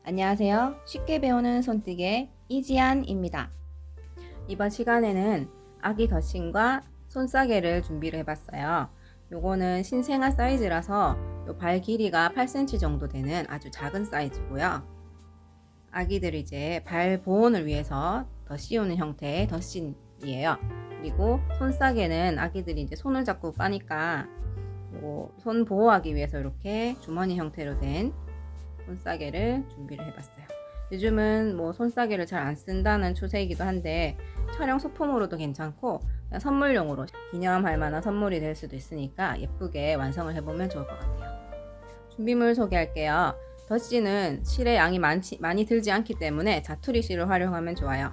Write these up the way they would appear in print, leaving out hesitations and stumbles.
안녕하세요. 쉽게 배우는 손뜨개 이지안입니다. 이번 시간에는 아기 덧신과 손싸개를 준비를 해봤어요. 요거는 신생아 사이즈라서 요 발 길이가 8cm 정도 되는 아주 작은 사이즈고요. 아기들이 이제 발 보온을 위해서 덧씌우는 형태의 덧신이에요. 그리고 손싸개는 아기들이 이제 손을 잡고 까니까 손 보호하기 위해서 이렇게 주머니 형태로 된 손싸개를 준비를 해봤어요. 요즘은 뭐 손싸개를 잘 안 쓴다는 추세이기도 한데 촬영 소품으로도 괜찮고 그냥 선물용으로 기념할 만한 선물이 될 수도 있으니까 예쁘게 완성을 해보면 좋을 것 같아요. 준비물 소개할게요. 덧신은 실의 양이 많이 들지 않기 때문에 자투리 실을 활용하면 좋아요.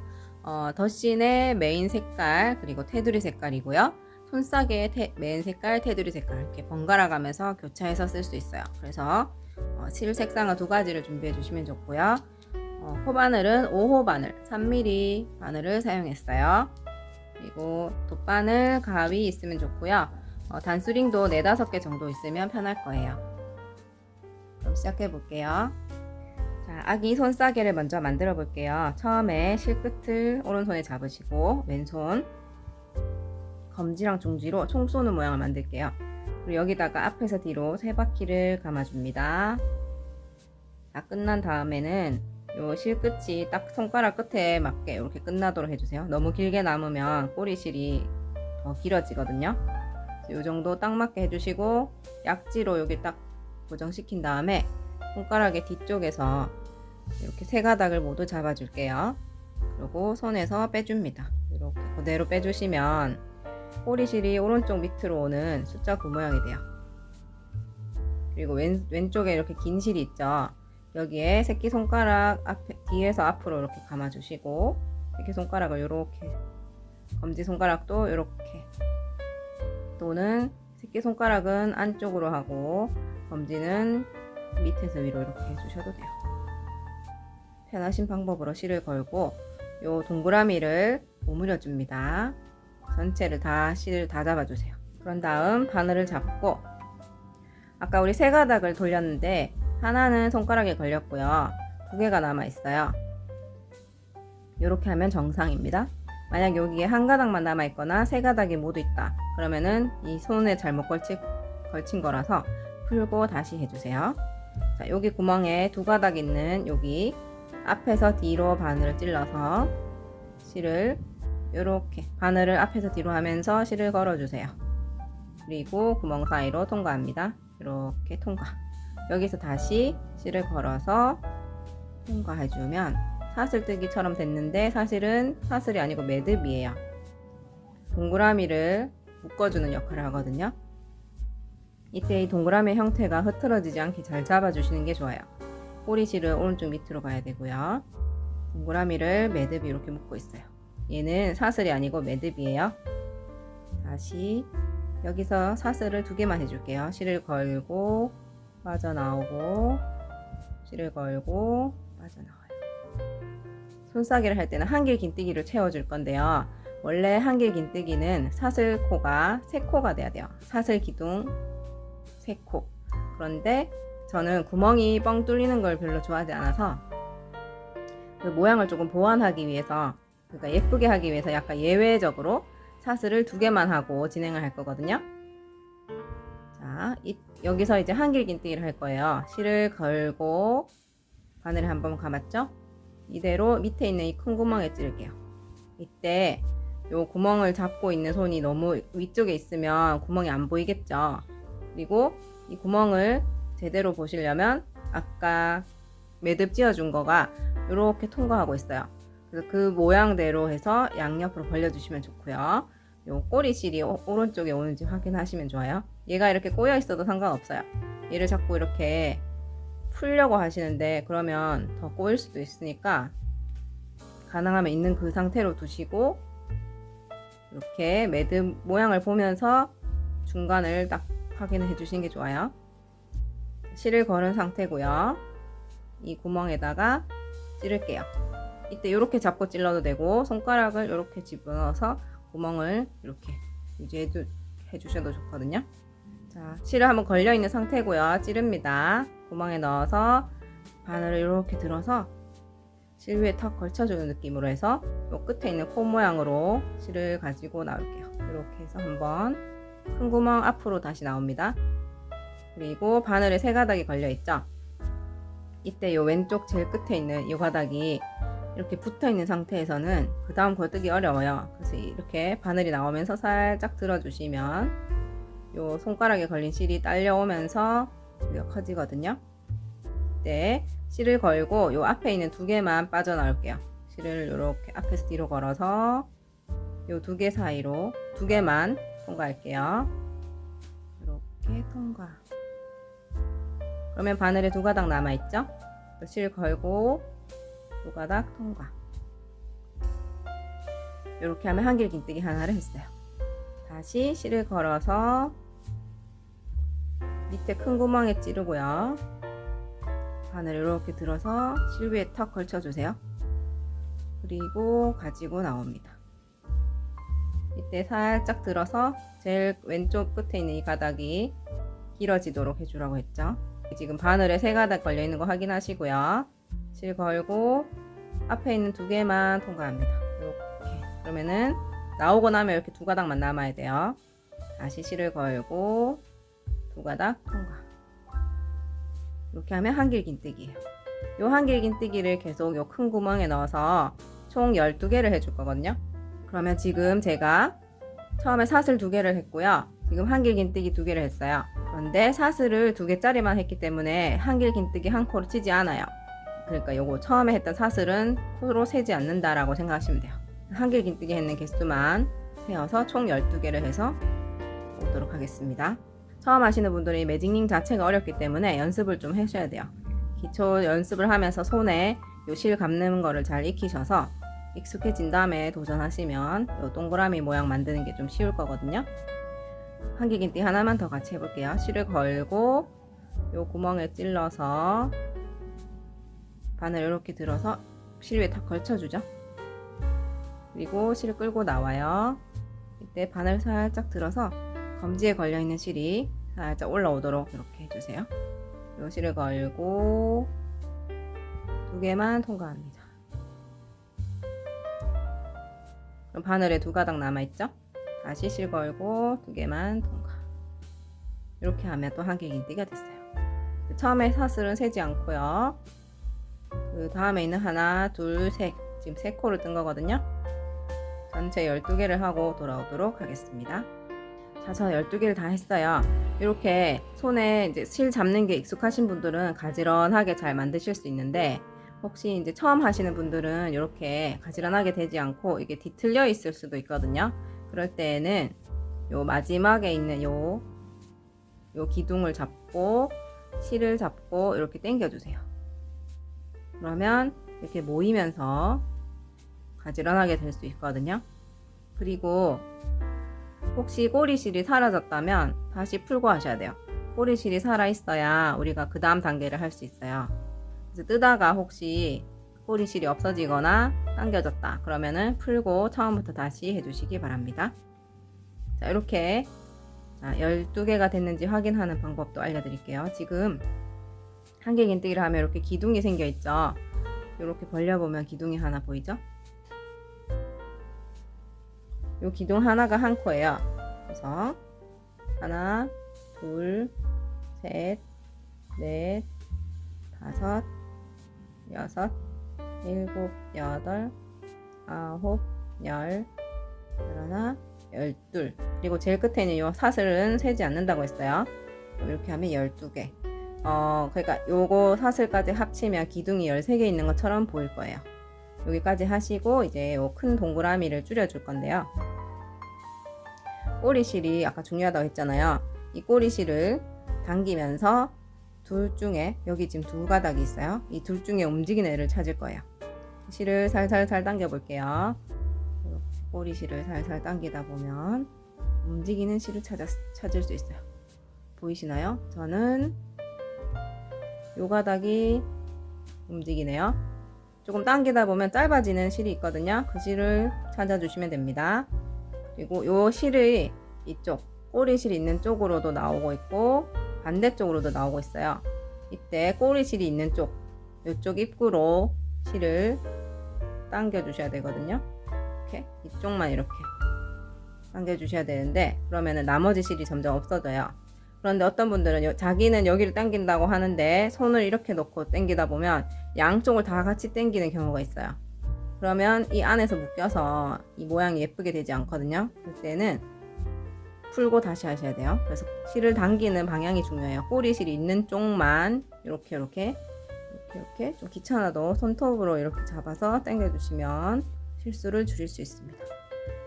덧신의 메인 색깔 그리고 테두리 색깔이고요. 손싸개의 메인 색깔, 테두리 색깔 이렇게 번갈아 가면서 교차해서 쓸 수 있어요. 그래서 실 색상은 두 가지를 준비해 주시면 좋고요. 코바늘은 5호 바늘 3mm 바늘을 사용했어요. 그리고 돗바늘, 가위 있으면 좋고요. 단수링도 4-5개 정도 있으면 편할 거예요. 그럼 시작해 볼게요. 자, 아기 손싸개를 먼저 만들어 볼게요. 처음에 실끝을 오른손에 잡으시고 왼손 검지랑 중지로 총 쏘는 모양을 만들게요. 그리고 여기다가 앞에서 뒤로 3바퀴를 감아줍니다. 다 끝난 다음에는 요 실끝이 딱 손가락 끝에 맞게 이렇게 끝나도록 해주세요. 너무 길게 남으면 꼬리실이 더 길어지거든요. 요 정도 딱 맞게 해주시고 약지로 여기 딱 고정시킨 다음에 손가락의 뒤쪽에서 이렇게 3가닥을 모두 잡아줄게요. 그리고 손에서 빼줍니다. 이렇게 그대로 빼주시면 꼬리실이 오른쪽 밑으로 오는 숫자 9 모양이 돼요. 그리고 왼쪽에 이렇게 긴 실이 있죠. 여기에 새끼손가락 뒤에서 앞으로 이렇게 감아주시고 새끼손가락을 이렇게 검지손가락도 이렇게 또는 새끼손가락은 안쪽으로 하고 검지는 밑에서 위로 이렇게 해주셔도 돼요. 편하신 방법으로 실을 걸고 요 동그라미를 오므려 줍니다. 전체를 실을 다 잡아주세요. 그런 다음 바늘을 잡고 아까 우리 3가닥을 돌렸는데 하나는 손가락에 걸렸고요. 2개가 남아 있어요. 이렇게 하면 정상입니다. 만약 여기에 1가닥만 남아 있거나 3가닥이 모두 있다. 그러면은 이 손에 잘못 걸친 거라서 풀고 다시 해주세요. 자, 여기 구멍에 2가닥 있는 여기 앞에서 뒤로 바늘을 찔러서 실을 이렇게 바늘을 앞에서 뒤로 하면서 실을 걸어주세요. 그리고 구멍 사이로 통과합니다. 이렇게 통과. 여기서 다시 실을 걸어서 통과해주면 사슬뜨기처럼 됐는데 사실은 사슬이 아니고 매듭이에요. 동그라미를 묶어주는 역할을 하거든요. 이때 이 동그라미 형태가 흐트러지지 않게 잘 잡아주시는 게 좋아요. 꼬리실은 오른쪽 밑으로 가야 되고요. 동그라미를 매듭이 이렇게 묶고 있어요. 얘는 사슬이 아니고 매듭이에요. 다시 여기서 사슬을 2개만 해줄게요. 실을 걸고 빠져나오고 실을 걸고 빠져나와요. 손싸개를 할 때는 한길 긴뜨기를 채워줄 건데요. 원래 한길 긴뜨기는 사슬코가 3코가 돼야 돼요. 사슬 기둥 3코. 그런데 저는 구멍이 뻥 뚫리는 걸 별로 좋아하지 않아서 그 모양을 조금 보완하기 위해서 그러니까 예쁘게 하기 위해서 약간 예외적으로 사슬을 2개만 하고 진행을 할 거거든요. 자, 여기서 이제 한길 긴뜨기를 할 거예요. 실을 걸고 바늘을 한번 감았죠? 이대로 밑에 있는 이 큰 구멍에 찌를게요. 이때 요 구멍을 잡고 있는 손이 너무 위쪽에 있으면 구멍이 안 보이겠죠? 그리고 이 구멍을 제대로 보시려면 아까 매듭 찌어준 거가 이렇게 통과하고 있어요. 그래서 그 모양대로 해서 양옆으로 벌려주시면 좋고요. 요 꼬리실이 오른쪽에 오는지 확인하시면 좋아요. 얘가 이렇게 꼬여 있어도 상관없어요. 얘를 자꾸 이렇게 풀려고 하시는데 그러면 더 꼬일 수도 있으니까 가능하면 있는 그 상태로 두시고 이렇게 매듭 모양을 보면서 중간을 딱 확인해 주시는 게 좋아요. 실을 걸은 상태고요. 이 구멍에다가 찌를게요. 이때 이렇게 잡고 찔러도 되고 손가락을 이렇게 집어넣어서 구멍을 이렇게 유지해 주셔도 좋거든요. 자, 실을 한번 걸려 있는 상태고요. 찌릅니다. 구멍에 넣어서 바늘을 이렇게 들어서 실 위에 턱 걸쳐주는 느낌으로 해서 요 끝에 있는 코 모양으로 실을 가지고 나올게요. 이렇게 해서 한번 큰 구멍 앞으로 다시 나옵니다. 그리고 바늘에 세 가닥이 걸려 있죠. 이때 요 왼쪽 제일 끝에 있는 이 가닥이 이렇게 붙어 있는 상태에서는 그 다음 거 뜨기 어려워요. 그래서 이렇게 바늘이 나오면서 살짝 들어주시면 요 손가락에 걸린 실이 딸려오면서 여기가 커지거든요. 이때 실을 걸고 요 앞에 있는 두 개만 빠져나올게요. 실을 이렇게 앞에서 뒤로 걸어서 요 두 개 사이로 두 개만 통과할게요. 이렇게 통과. 그러면 바늘에 두 가닥 남아있죠? 또 실 걸고 두 가닥 통과. 이렇게 하면 한길 긴뜨기 하나를 했어요. 다시 실을 걸어서 밑에 큰 구멍에 찌르고요. 바늘을 이렇게 들어서 실 위에 턱 걸쳐주세요. 그리고 가지고 나옵니다. 이때 살짝 들어서 제일 왼쪽 끝에 있는 이 가닥이 길어지도록 해주라고 했죠. 지금 바늘에 세 가닥 걸려 있는 거 확인하시고요. 실 걸고 앞에 있는 두 개만 통과합니다. 이렇게. 그러면은 나오고 나면 이렇게 두 가닥만 남아야 돼요. 다시 실을 걸고 두 가닥 통과. 이렇게 하면 한길 긴뜨기예요. 요 한길 긴뜨기를 계속 요 큰 구멍에 넣어서 총 12개를 해줄 거거든요. 그러면 지금 제가 처음에 사슬 2개를 했고요. 지금 한길 긴뜨기 2개를 했어요. 그런데 사슬을 2개짜리만 했기 때문에 한길 긴뜨기 한 코로 치지 않아요. 그러니까 요거 처음에 했던 사슬은 코로 세지 않는다라고 생각하시면 돼요. 한길 긴뜨기 했는 개수만 세어서 총 12개를 해서 오도록 하겠습니다. 처음 하시는 분들은 이 매직링 자체가 어렵기 때문에 연습을 좀 하셔야 돼요. 기초 연습을 하면서 손에 요 실 감는 거를 잘 익히셔서 익숙해진 다음에 도전하시면 요 동그라미 모양 만드는 게 좀 쉬울 거거든요. 한길 긴뜨기 하나만 더 같이 해볼게요. 실을 걸고 요 구멍에 찔러서 바늘 이렇게 들어서 실 위에 탁 걸쳐주죠. 그리고 실 끌고 나와요. 이때 바늘 살짝 들어서 검지에 걸려있는 실이 살짝 올라오도록 이렇게 해주세요. 요 실을 걸고 2개만 통과합니다. 그럼 바늘에 2가닥 남아있죠? 다시 실 걸고 2개만 통과. 이렇게 하면 또 한길 긴뜨기가 됐어요. 처음에 사슬은 세지 않고요. 그 다음에 있는 하나, 둘, 셋. 지금 3코를 뜬 거거든요. 전체 12개를 하고 돌아오도록 하겠습니다. 자, 저 12개를 다 했어요. 이렇게 손에 이제 실 잡는 게 익숙하신 분들은 가지런하게 잘 만드실 수 있는데, 혹시 이제 처음 하시는 분들은 이렇게 가지런하게 되지 않고 이게 뒤틀려 있을 수도 있거든요. 그럴 때에는 요 마지막에 있는 요 기둥을 잡고 실을 잡고 이렇게 당겨 주세요. 그러면 이렇게 모이면서 가지런하게 될 수 있거든요. 그리고 혹시 꼬리실이 사라졌다면 다시 풀고 하셔야 돼요. 꼬리실이 살아 있어야 우리가 그 다음 단계를 할 수 있어요. 그래서 뜨다가 혹시 꼬리실이 없어지거나 당겨졌다 그러면은 풀고 처음부터 다시 해주시기 바랍니다. 자, 이렇게 12개가 됐는지 확인하는 방법도 알려드릴게요. 지금 한길 긴뜨기를 하면 이렇게 기둥이 생겨 있죠. 이렇게 벌려보면 기둥이 하나 보이죠? 이 기둥 하나가 한 코예요. 그래서 하나, 둘, 셋, 넷, 다섯, 여섯, 일곱, 여덟, 아홉, 열, 열하나, 열둘. 그리고 제일 끝에는 이 사슬은 세지 않는다고 했어요. 이렇게 하면 12개. 그러니까 요거 사슬까지 합치면 기둥이 13개 있는 것처럼 보일 거예요. 여기까지 하시고 이제 요 큰 동그라미를 줄여줄 건데요. 꼬리실이 아까 중요하다고 했잖아요. 이 꼬리실을 당기면서 둘 중에 여기 지금 2가닥이 있어요. 이 둘 중에 움직이는 애를 찾을 거예요. 실을 살살살 당겨 볼게요. 꼬리실을 살살 당기다 보면 움직이는 실을 찾을 수 있어요. 보이시나요? 저는 요 가닥이 움직이네요. 조금 당기다 보면 짧아지는 실이 있거든요. 그 실을 찾아주시면 됩니다. 그리고 요 실이 이쪽 꼬리실이 있는 쪽으로도 나오고 있고 반대쪽으로도 나오고 있어요. 이때 꼬리실이 있는 쪽 이쪽 입구로 실을 당겨 주셔야 되거든요. 이렇게 이쪽만 이렇게 당겨 주셔야 되는데, 그러면은 나머지 실이 점점 없어져요. 그런데 어떤 분들은 자기는 여기를 당긴다고 하는데 손을 이렇게 놓고 당기다 보면 양쪽을 다 같이 당기는 경우가 있어요. 그러면 이 안에서 묶여서 이 모양이 예쁘게 되지 않거든요. 그때는 풀고 다시 하셔야 돼요. 그래서 실을 당기는 방향이 중요해요. 꼬리실이 있는 쪽만 이렇게 좀 귀찮아도 손톱으로 이렇게 잡아서 당겨 주시면 실수를 줄일 수 있습니다.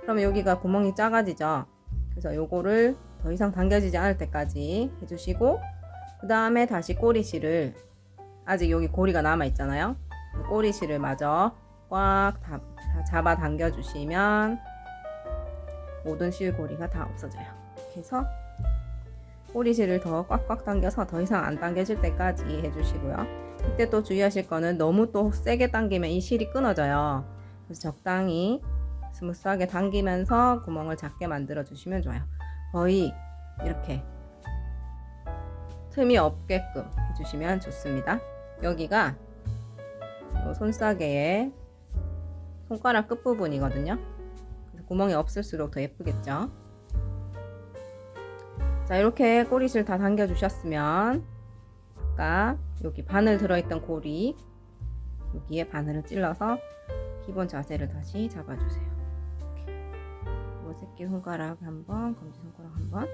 그러면 여기가 구멍이 작아지죠. 그래서 요거를 더 이상 당겨지지 않을 때까지 해주시고, 그 다음에 다시 꼬리실을, 아직 여기 고리가 남아 있잖아요. 꼬리실을 마저 꽉 잡아 당겨 주시면 모든 실고리가 다 없어져요. 이렇게 해서 꼬리실을 더 꽉꽉 당겨서 더 이상 안 당겨질 때까지 해주시고요. 이때 또 주의하실 거는 너무 또 세게 당기면 이 실이 끊어져요. 그래서 적당히 스무스하게 당기면서 구멍을 작게 만들어 주시면 좋아요. 거의 이렇게 틈이 없게끔 해주시면 좋습니다. 여기가 손싸개의 손가락 끝부분이거든요. 그래서 구멍이 없을수록 더 예쁘겠죠. 자, 이렇게 꼬리실 다 당겨 주셨으면 아까 여기 바늘 들어있던 고리, 여기에 바늘을 찔러서 기본 자세를 다시 잡아주세요. 이렇게 새끼 손가락 한번, 검지 손가락 한번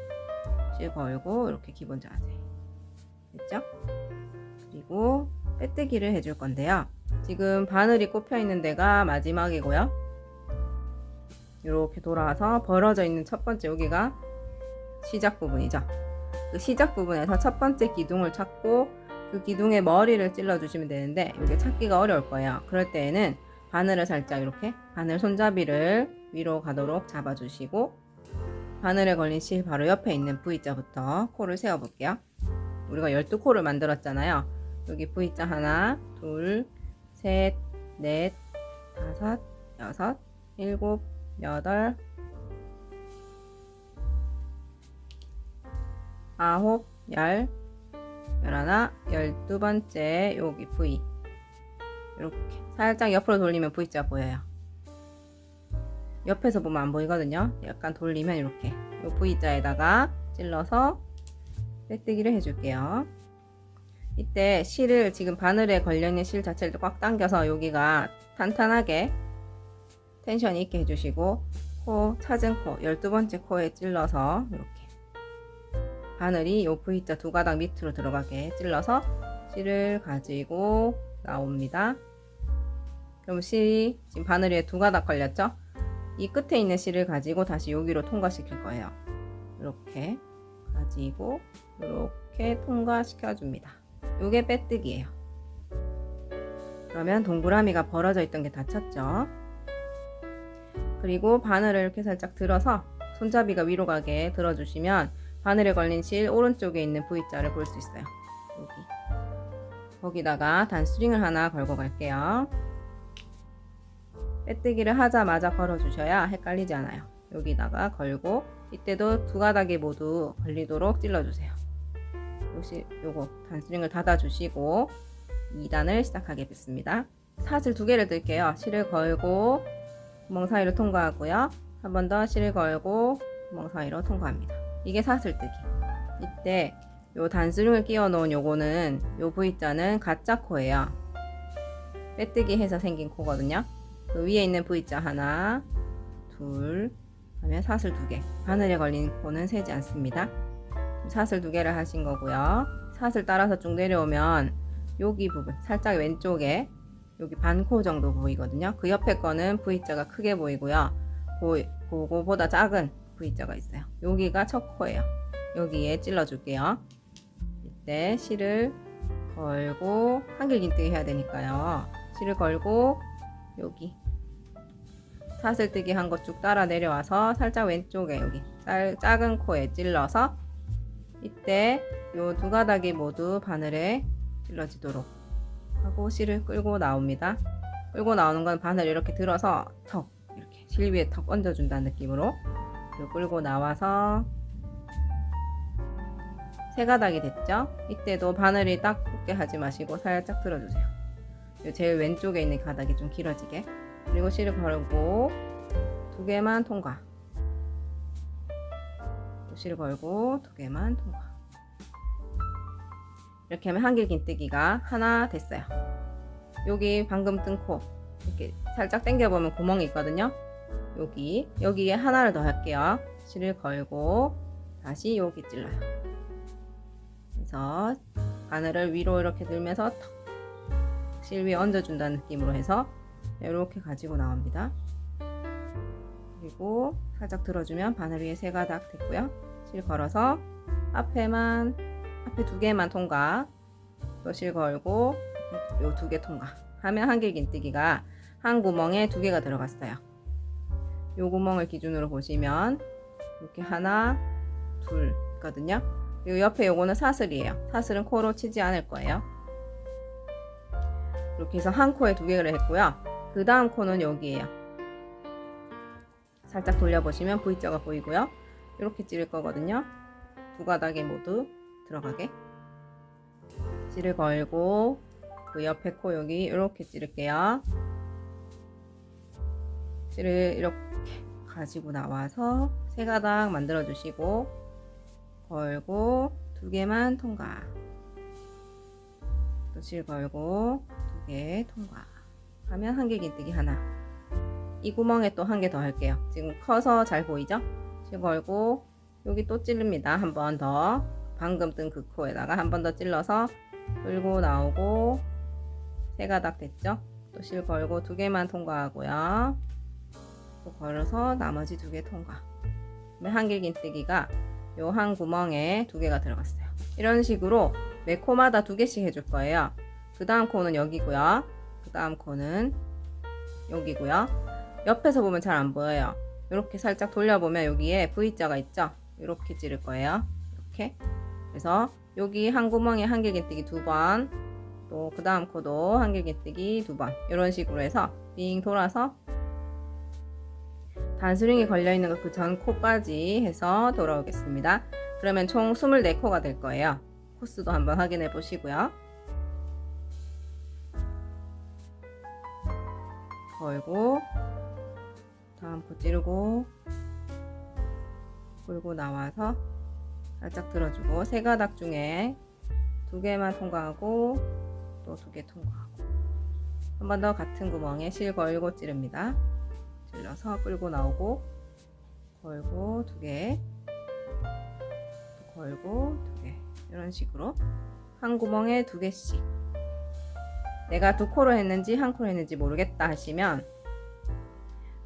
씩 걸고 이렇게 기본 자세 됐죠? 그리고 빼뜨기를 해줄 건데요. 지금 바늘이 꼽혀 있는 데가 마지막이고요. 이렇게 돌아와서 벌어져 있는 첫 번째, 여기가 시작 부분이죠. 그 시작 부분에서 첫 번째 기둥을 찾고 그 기둥의 머리를 찔러 주시면 되는데, 이게 찾기가 어려울 거예요. 그럴 때에는 바늘을 살짝 이렇게 바늘 손잡이를 위로 가도록 잡아 주시고, 바늘에 걸린 실 바로 옆에 있는 V자부터 코를 세워 볼게요. 우리가 12코를 만들었잖아요. 여기 V자 하나, 둘, 셋, 넷, 다섯, 여섯, 일곱, 여덟, 아홉, 열, 열하나, 12번째 여기 V, 이렇게 살짝 옆으로 돌리면 V자 보여요. 옆에서 보면 안 보이거든요. 약간 돌리면 이렇게 이 V자에다가 찔러서 빼뜨기를 해줄게요. 이때 실을, 지금 바늘에 걸려있는 실 자체를 꽉 당겨서 여기가 탄탄하게 텐션이 있게 해주시고, 코, 찾은 코, 12번째 코에 찔러서 이렇게 바늘이 요 V자 두 가닥 밑으로 들어가게 찔러서 실을 가지고 나옵니다. 그럼 실이 지금 바늘 위에 두 가닥 걸렸죠? 이 끝에 있는 실을 가지고 다시 여기로 통과시킬 거예요. 이렇게 가지고 이렇게 통과시켜 줍니다. 요게 빼뜨기예요. 그러면 동그라미가 벌어져 있던 게 닫혔죠. 그리고 바늘을 이렇게 살짝 들어서 손잡이가 위로 가게 들어주시면 바늘에 걸린 실 오른쪽에 있는 V자를 볼 수 있어요. 여기. 거기다가 단스링을 하나 걸고 갈게요. 빼뜨기를 하자마자 걸어주셔야 헷갈리지 않아요. 여기다가 걸고, 이때도 두 가닥이 모두 걸리도록 찔러주세요. 요거 단스링을 닫아주시고 2단을 시작하겠습니다. 사슬 두 개를 뜰게요. 실을 걸고 구멍 사이로 통과하고요. 한 번 더 실을 걸고 구멍 사이로 통과합니다. 이게 사슬뜨기. 이때 요 단스링을 끼워 놓은 요거는, 요 V자는 가짜 코예요. 빼뜨기 해서 생긴 코거든요. 그 위에 있는 V자 하나, 둘, 그다음에 사슬 두 개. 바늘에 걸린 코는 세지 않습니다. 사슬 두 개를 하신 거고요. 사슬 따라서 쭉 내려오면 여기 부분, 살짝 왼쪽에 여기 반코 정도 보이거든요. 그 옆에 거는 V자가 크게 보이고요. 그거보다 작은 V자가 있어요. 여기가 첫 코예요. 여기에 찔러 줄게요. 이때 실을 걸고, 한길 긴뜨기 해야 되니까요. 실을 걸고 여기 사슬뜨기 한 거 쭉 따라 내려와서 살짝 왼쪽에 여기 작은 코에 찔러서, 이때 요 두 가닥이 모두 바늘에 찔러지도록 하고 실을 끌고 나옵니다. 끌고 나오는 건 바늘 이렇게 들어서 턱, 이렇게 실 위에 턱 얹어준다는 느낌으로 끌고 나와서 세 가닥이 됐죠? 이때도 바늘이 딱 붙게 하지 마시고 살짝 들어주세요. 요 제일 왼쪽에 있는 가닥이 좀 길어지게. 그리고 실을 걸고 2개만 통과. 또 실을 걸고 2개만 통과. 이렇게 하면 한길긴뜨기가 하나 됐어요. 여기 방금 뜬 코 이렇게 살짝 당겨보면 구멍이 있거든요. 여기에 하나를 더 할게요. 실을 걸고 다시 여기 찔러요. 그래서 바늘을 위로 이렇게 들면서 실 위에 얹어준다는 느낌으로 해서 이렇게 가지고 나옵니다. 그리고 살짝 들어주면 바늘 위에 3가닥 됐고요. 실 걸어서 앞에 2개만 통과. 또 실 걸고 요 2개 통과 하면 한길긴뜨기가 한 구멍에 2개가 들어갔어요. 요 구멍을 기준으로 보시면 이렇게 하나, 둘 있거든요. 그리고 옆에 요거는 사슬이에요. 사슬은 코로 치지 않을 거예요. 이렇게 해서 한 코에 2개를 했고요. 그 다음 코는 여기에요. 살짝 돌려보시면 V자가 보이고요. 이렇게 찌를 거거든요. 2가닥에 모두 들어가게 실을 걸고 그 옆에 코 여기 이렇게 찌를게요. 실을 이렇게 가지고 나와서 3가닥 만들어 주시고 걸고 2개만 통과. 또 실 걸고 2개 통과 하면 한길긴뜨기 하나. 이 구멍에 또 1개 더 할게요. 지금 커서 잘 보이죠? 실 걸고 여기 또 찌릅니다. 한 번 더 방금 뜬 그 코에다가 한 번 더 찔러서 끌고 나오고 3가닥 됐죠? 또 실 걸고 2개만 통과하고요. 또 걸어서 나머지 2개 통과. 한길긴뜨기가 요 한 구멍에 2개가 들어갔어요. 이런 식으로 매 코마다 2개씩 해줄 거예요. 그 다음 코는 여기고요. 그 다음 코는 여기고요. 옆에서 보면 잘 안 보여요. 이렇게 살짝 돌려보면 여기에 V자가 있죠? 이렇게 찌를 거예요. 이렇게. 그래서 여기 한 구멍에 한길긴뜨기 2번, 또 그 다음 코도 한길긴뜨기 2번, 이런 식으로 해서 빙 돌아서 단수링이 걸려있는 그 전 코까지 해서 돌아오겠습니다. 그러면 총 24코가 될 거예요. 코스도 한번 확인해 보시고요. 걸고 다음 코 찌르고 끌고 나와서 살짝 들어주고 3가닥 중에 2개만 통과하고 또 2개 통과하고 한 번 더 같은 구멍에 실 걸고 찌릅니다. 찔러서 끌고 나오고 걸고 2개 또 걸고 2개 이런 식으로 한 구멍에 2개씩. 내가 2코로 했는지 1코로 했는지 모르겠다 하시면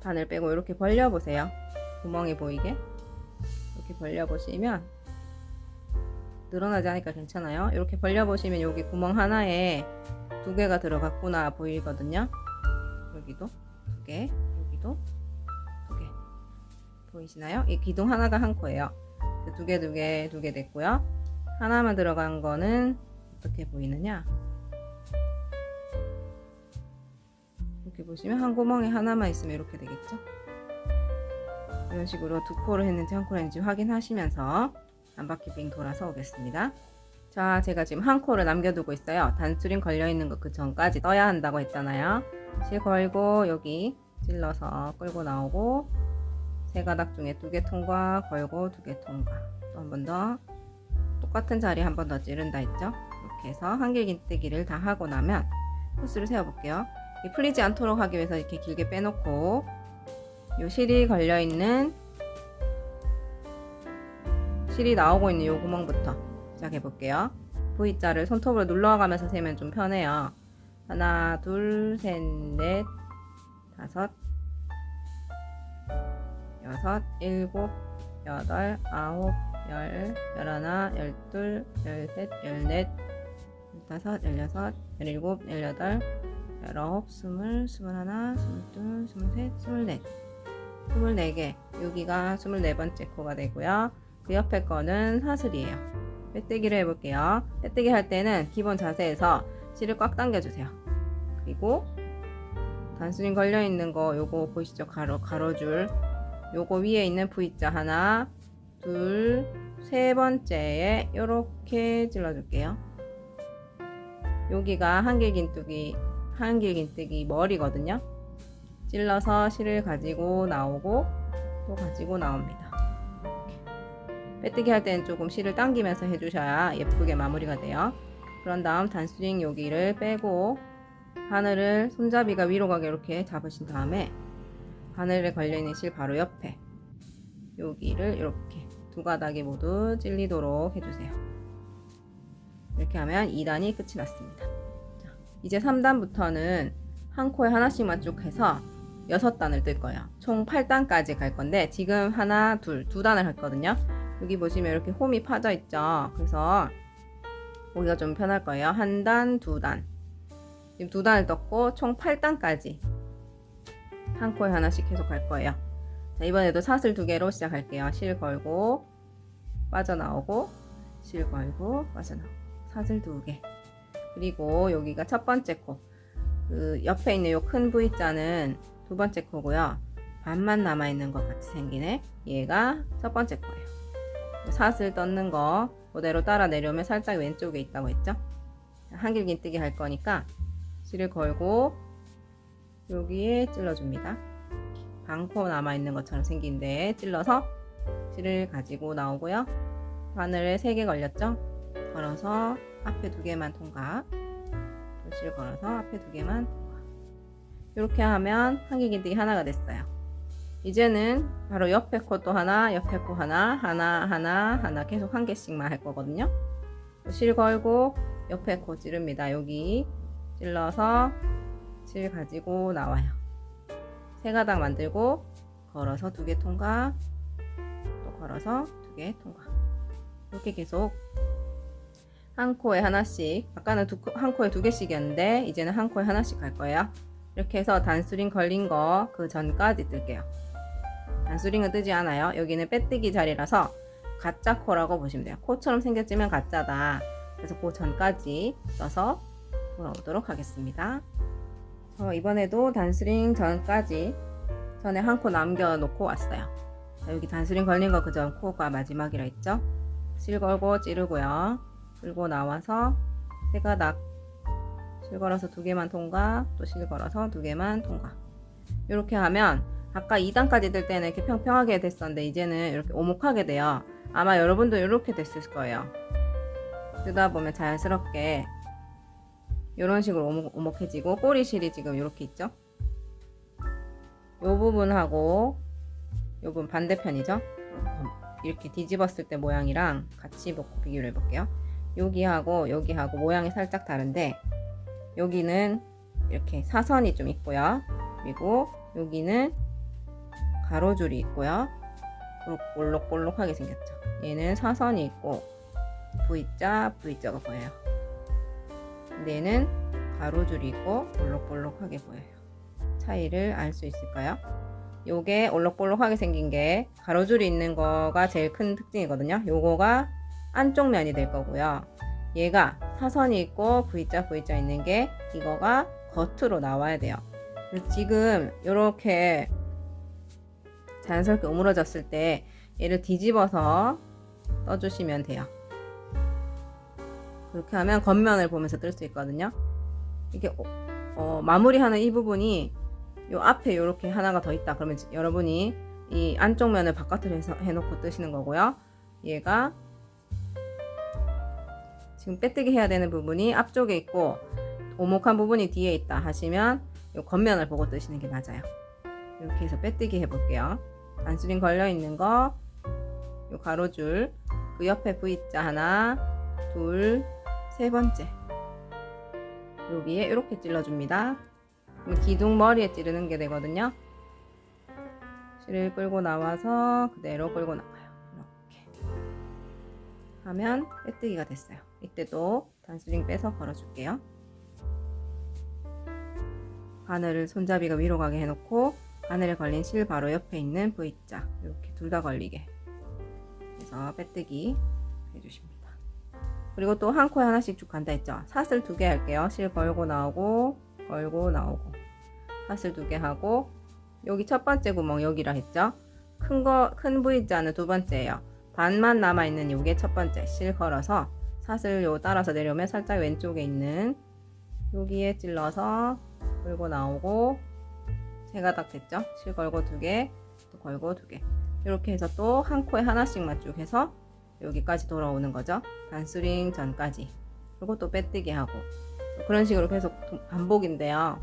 바늘 빼고 이렇게 벌려 보세요. 구멍이 보이게 이렇게 벌려 보시면 늘어나지 않으니까 괜찮아요. 이렇게 벌려 보시면 여기 구멍 하나에 2개가 들어갔구나 보이거든요. 여기도 2개, 여기도 2개 보이시나요? 이 기둥 하나가 1코예요. 2개 됐고요. 하나만 들어간 거는 어떻게 보이느냐? 이렇게 보시면 한 구멍에 하나만 있으면 이렇게 되겠죠? 이런 식으로 2코를 했는지 1코를 했는지 확인하시면서 한 바퀴 빙 돌아서 오겠습니다. 자, 제가 지금 1코를 남겨두고 있어요. 단수링 걸려있는 거 그 전까지 떠야 한다고 했잖아요. 실 걸고 여기 찔러서 끌고 나오고 3가닥 중에 2개 통과, 걸고 2개 통과. 또 한 번 더 똑같은 자리에 한 번 더 찌른다 했죠? 이렇게 해서 한길긴뜨기를 다 하고 나면 코스를 세워볼게요. 풀리지 않도록 하기 위해서 이렇게 길게 빼놓고 요 실이 걸려있는 실이 나오고 있는 요 구멍부터 시작해 볼게요. V자를 손톱으로 눌러가면서 세면 좀 편해요. 하나, 둘, 셋, 넷, 다섯, 여섯, 일곱, 여덟, 아홉, 열, 열하나, 열둘, 열셋, 열넷, 열다섯, 열여섯, 열일곱, 열여덟, 열아홉, 스물, 스물하나, 스물둘, 스물셋, 스물넷, 24개. 여기가 24번째 코가 되고요. 그 옆에 거는 사슬이에요. 빼뜨기를 해볼게요. 빼뜨기 할 때는 기본 자세에서 실을 꽉 당겨주세요. 그리고 단수링 걸려있는 거 요거 보이시죠? 가로줄 요거 위에 있는 V자 하나, 둘, 세 번째에 요렇게 찔러줄게요. 여기가 한길긴뜨기 한길긴뜨기 머리거든요. 찔러서 실을 가지고 나오고 또 가지고 나옵니다. 빼뜨기 할 때는 조금 실을 당기면서 해주셔야 예쁘게 마무리가 돼요. 그런 다음 단스링 여기를 빼고 바늘을 손잡이가 위로 가게 이렇게 잡으신 다음에 바늘에 걸려있는 실 바로 옆에 여기를 이렇게 두 가닥이 모두 찔리도록 해주세요. 이렇게 하면 2단이 끝이 났습니다. 자, 이제 3단부터는 한 코에 하나씩만 쭉 해서 6단을 뜰 거예요. 총 8단까지 갈 건데 지금 하나, 두 단을 했거든요. 여기 보시면 이렇게 홈이 파져 있죠. 그래서 보기가 좀 편할 거예요. 한 단, 두 단. 지금 2단을 떴고 총 8단까지 한 코에 하나씩 계속 갈 거예요. 자, 이번에도 사슬 2개로 시작할게요. 실 걸고 빠져나오고 실 걸고 빠져나오고 사슬 2개. 그리고 여기가 첫 번째 코. 그 옆에 있는 요 큰 V자는 두 번째 코고요. 반만 남아있는 것 같이 생기네. 얘가 첫 번째 코예요. 사슬 떴는 거 그대로 따라 내려오면 살짝 왼쪽에 있다고 했죠. 한길긴뜨기 할 거니까 실을 걸고 여기에 찔러줍니다. 반코 남아있는 것처럼 생긴데 찔러서 실을 가지고 나오고요. 바늘에 3개 걸렸죠. 걸어서 앞에 2개만 통과. 실 걸어서 앞에 2개만 통과. 이렇게 하면 한길긴뜨기 하나가 됐어요. 이제는 바로 옆에 코 또 하나, 옆에 코 하나, 하나 계속 한 개씩만 할 거거든요. 실 걸고 옆에 코 찌릅니다. 여기 찔러서 실 가지고 나와요. 3가닥 만들고 걸어서 2개 통과, 또 걸어서 2개 통과. 이렇게 계속 한 코에 하나씩, 아까는 한 코에 2개씩이었는데 이제는 한 코에 하나씩 갈 거예요. 이렇게 해서 단수링 걸린 거 그 전까지 뜰게요. 단수링은 뜨지 않아요. 여기는 빼뜨기 자리라서 가짜 코라고 보시면 돼요. 코처럼 생겼지만 가짜다. 그래서 그 전까지 떠서 돌아오도록 하겠습니다. 이번에도 단수링 전까지 전에 한 코 남겨놓고 왔어요. 자, 여기 단수링 걸린 거 그 전 코가 마지막이라 했죠. 실 걸고 찌르고요. 끌고 나와서 3가닥 실 걸어서 2개만 통과, 또 실 걸어서 2개만 통과. 이렇게 하면 아까 2단까지 뜰 때는 이렇게 평평하게 됐었는데 이제는 이렇게 오목하게 돼요. 아마 여러분도 이렇게 됐을 거예요. 뜨다 보면 자연스럽게 이런 식으로 오목해지고 꼬리실이 지금 이렇게 있죠. 이 부분하고 이 부분 반대편이죠. 이렇게 뒤집었을 때 모양이랑 같이 놓고 비교를 해볼게요. 여기하고 여기하고 모양이 살짝 다른데 여기는 이렇게 사선이 좀 있고요. 그리고 여기는 가로줄이 있고요. 볼록볼록하게 생겼죠. 얘는 사선이 있고 V자가 보여요. 근데 얘는 가로줄이 있고 볼록볼록하게 보여요. 차이를 알 수 있을까요? 요게 올록볼록하게 생긴 게 가로줄이 있는 거가 제일 큰 특징이거든요. 요거가 안쪽 면이 될 거고요. 얘가 사선이 있고 V자 있는 게 이거가 겉으로 나와야 돼요. 그래서 지금 이렇게 자연스럽게 오므러졌을 때 얘를 뒤집어서 떠주시면 돼요. 그렇게 하면 겉면을 보면서 뜰 수 있거든요. 이게 마무리하는 이 부분이 요 앞에 이렇게 하나가 더 있다. 그러면 여러분이 이 안쪽 면을 바깥으로 해놓고 뜨시는 거고요. 얘가 지금 빼뜨기 해야 되는 부분이 앞쪽에 있고 오목한 부분이 뒤에 있다 하시면 요 겉면을 보고 뜨시는 게 맞아요. 이렇게 해서 빼뜨기 해볼게요. 단수링 걸려있는 거, 요 가로줄, 그 옆에 V자 하나, 둘, 3번째 여기에 이렇게 찔러줍니다. 그럼 기둥 머리에 찌르는 게 되거든요. 실을 끌고 나와서 그대로 끌고 나가요. 이렇게 하면 빼뜨기가 됐어요. 이때도 단수링 빼서 걸어줄게요. 바늘을 손잡이가 위로 가게 해놓고 바늘에 걸린 실 바로 옆에 있는 V자 이렇게 둘 다 걸리게 해서 빼뜨기 해주십니다. 그리고 또 한 코에 하나씩 쭉 간다 했죠. 사슬 2개 할게요. 실 걸고 나오고 걸고 나오고 사슬 2개 하고 여기 첫 번째 구멍 여기라 했죠. 큰 V자는 두 번째예요. 반만 남아있는 요게 첫 번째 실 걸어서 사슬 요 따라서 내려오면 살짝 왼쪽에 있는 여기에 찔러서 끌고 나오고 3가닥 됐죠? 실 걸고 2개, 또 걸고 2개. 이렇게 해서 또 한 코에 하나씩만 쭉 해서 여기까지 돌아오는 거죠. 단수링 전까지. 그리고 또 빼뜨기 하고. 그런 식으로 계속 반복인데요.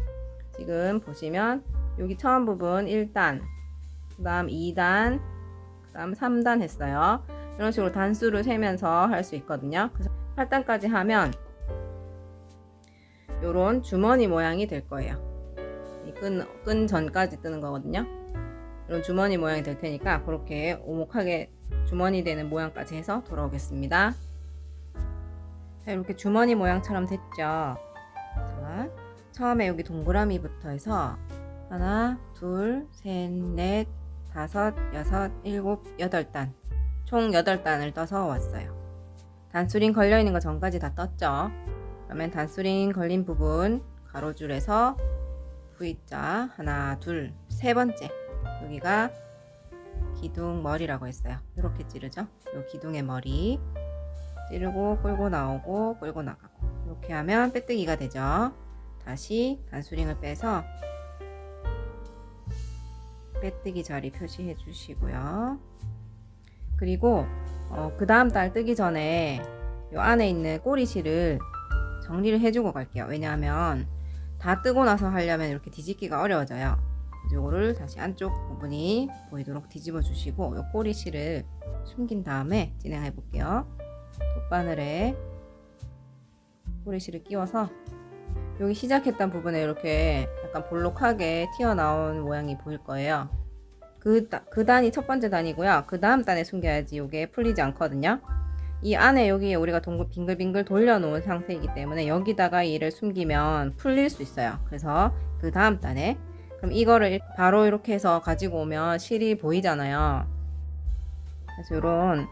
지금 보시면 여기 처음 부분 1단, 그 다음 2단, 그 다음 3단 했어요. 이런 식으로 단수를 세면서 할 수 있거든요. 그래서 8단까지 하면 요런 주머니 모양이 될 거예요. 이 끈 전까지 뜨는 거거든요. 이런 주머니 모양이 될 테니까 그렇게 오목하게 주머니 되는 모양까지 해서 돌아오겠습니다. 자, 이렇게 주머니 모양처럼 됐죠. 자, 처음에 여기 동그라미부터 해서 하나, 둘, 셋, 넷, 다섯, 여섯, 일곱, 8단. 총 8단을 떠서 왔어요. 단수링 걸려있는 거 전까지 다 떴죠. 그러면 단수링 걸린 부분 가로줄에서 V자 하나, 둘, 3번째. 여기가 기둥 머리라고 했어요. 이렇게 찌르죠. 요 기둥의 머리 찌르고 끌고 나오고 끌고 나가고 이렇게 하면 빼뜨기가 되죠. 다시 단수링을 빼서 빼뜨기 자리 표시해 주시고요. 그리고 그 다음 달 뜨기 전에 요 안에 있는 꼬리실을 정리를 해주고 갈게요. 왜냐하면 다 뜨고 나서 하려면 이렇게 뒤집기가 어려워져요. 요거를 다시 안쪽 부분이 보이도록 뒤집어 주시고 요 꼬리실을 숨긴 다음에 진행해 볼게요. 돗바늘에 꼬리실을 끼워서 여기 시작했던 부분에 이렇게 약간 볼록하게 튀어나온 모양이 보일 거예요. 그 단이 첫 번째 단이고요. 그 다음 단에 숨겨야지 이게 풀리지 않거든요. 이 안에 여기에 우리가 빙글빙글 돌려놓은 상태이기 때문에 여기다가 이를 숨기면 풀릴 수 있어요. 그래서 그 다음 단에 그럼 이거를 바로 이렇게 해서 가지고 오면 실이 보이잖아요. 그래서 이런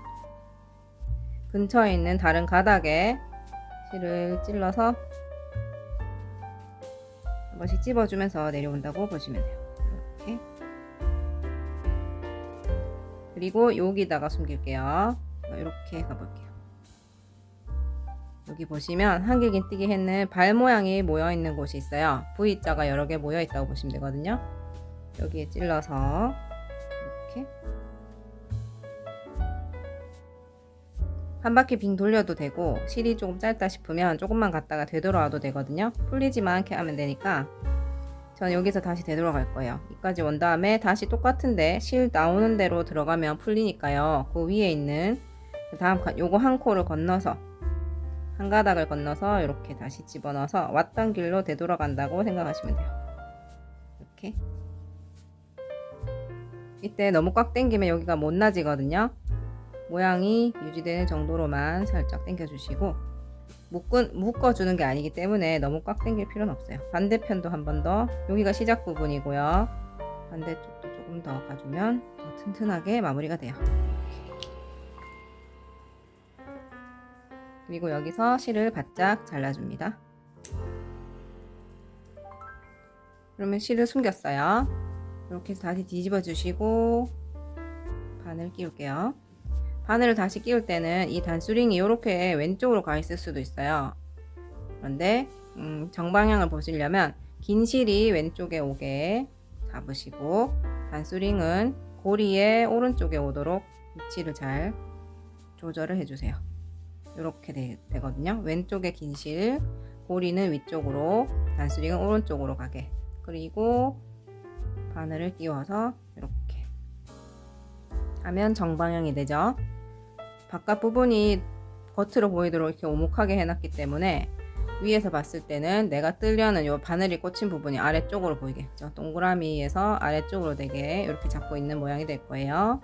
근처에 있는 다른 가닥에 실을 찔러서 한 번씩 찝어주면서 내려온다고 보시면 돼요. 이렇게. 그리고 여기다가 숨길게요. 이렇게 가볼게요. 여기 보시면 한길긴뜨기 했는 발 모양이 모여있는 곳이 있어요. V자가 여러 개 모여있다고 보시면 되거든요. 여기에 찔러서 이렇게 한 바퀴 빙 돌려도 되고 실이 조금 짧다 싶으면 조금만 갔다가 되돌아와도 되거든요. 풀리지만 않게 하면 되니까 저는 여기서 다시 되돌아갈 거예요. 여기까지 온 다음에 다시 똑같은데 실 나오는 대로 들어가면 풀리니까요. 그 위에 있는 그 다음 요거 한 코를 건너서 한 가닥을 건너서 이렇게 다시 집어넣어서 왔던 길로 되돌아간다고 생각하시면 돼요. 이렇게 이때 너무 꽉 당기면 여기가 못 나지거든요. 모양이 유지되는 정도로만 살짝 당겨 주시고 묶어주는 게 아니기 때문에 너무 꽉 당길 필요는 없어요. 반대편도 한 번 더, 여기가 시작 부분이고요. 반대쪽도 조금 더 가주면 더 튼튼하게 마무리가 돼요. 그리고 여기서 실을 바짝 잘라줍니다. 그러면 실을 숨겼어요. 이렇게 해서 다시 뒤집어 주시고 바늘 끼울게요. 바늘을 다시 끼울 때는 이 단수링이 이렇게 왼쪽으로 가 있을 수도 있어요. 그런데 정방향을 보시려면 긴 실이 왼쪽에 오게 잡으시고 단수링은 고리의 오른쪽에 오도록 위치를 잘 조절을 해주세요. 이렇게 되거든요. 왼쪽에 긴 실, 고리는 위쪽으로, 단수링은 오른쪽으로 가게. 그리고 바늘을 끼워서 이렇게 하면 정방향이 되죠. 바깥 부분이 겉으로 보이도록 이렇게 오목하게 해놨기 때문에 위에서 봤을 때는 내가 뜨려는 요 바늘이 꽂힌 부분이 아래쪽으로 보이겠죠. 동그라미에서 아래쪽으로 되게 이렇게 잡고 있는 모양이 될 거예요.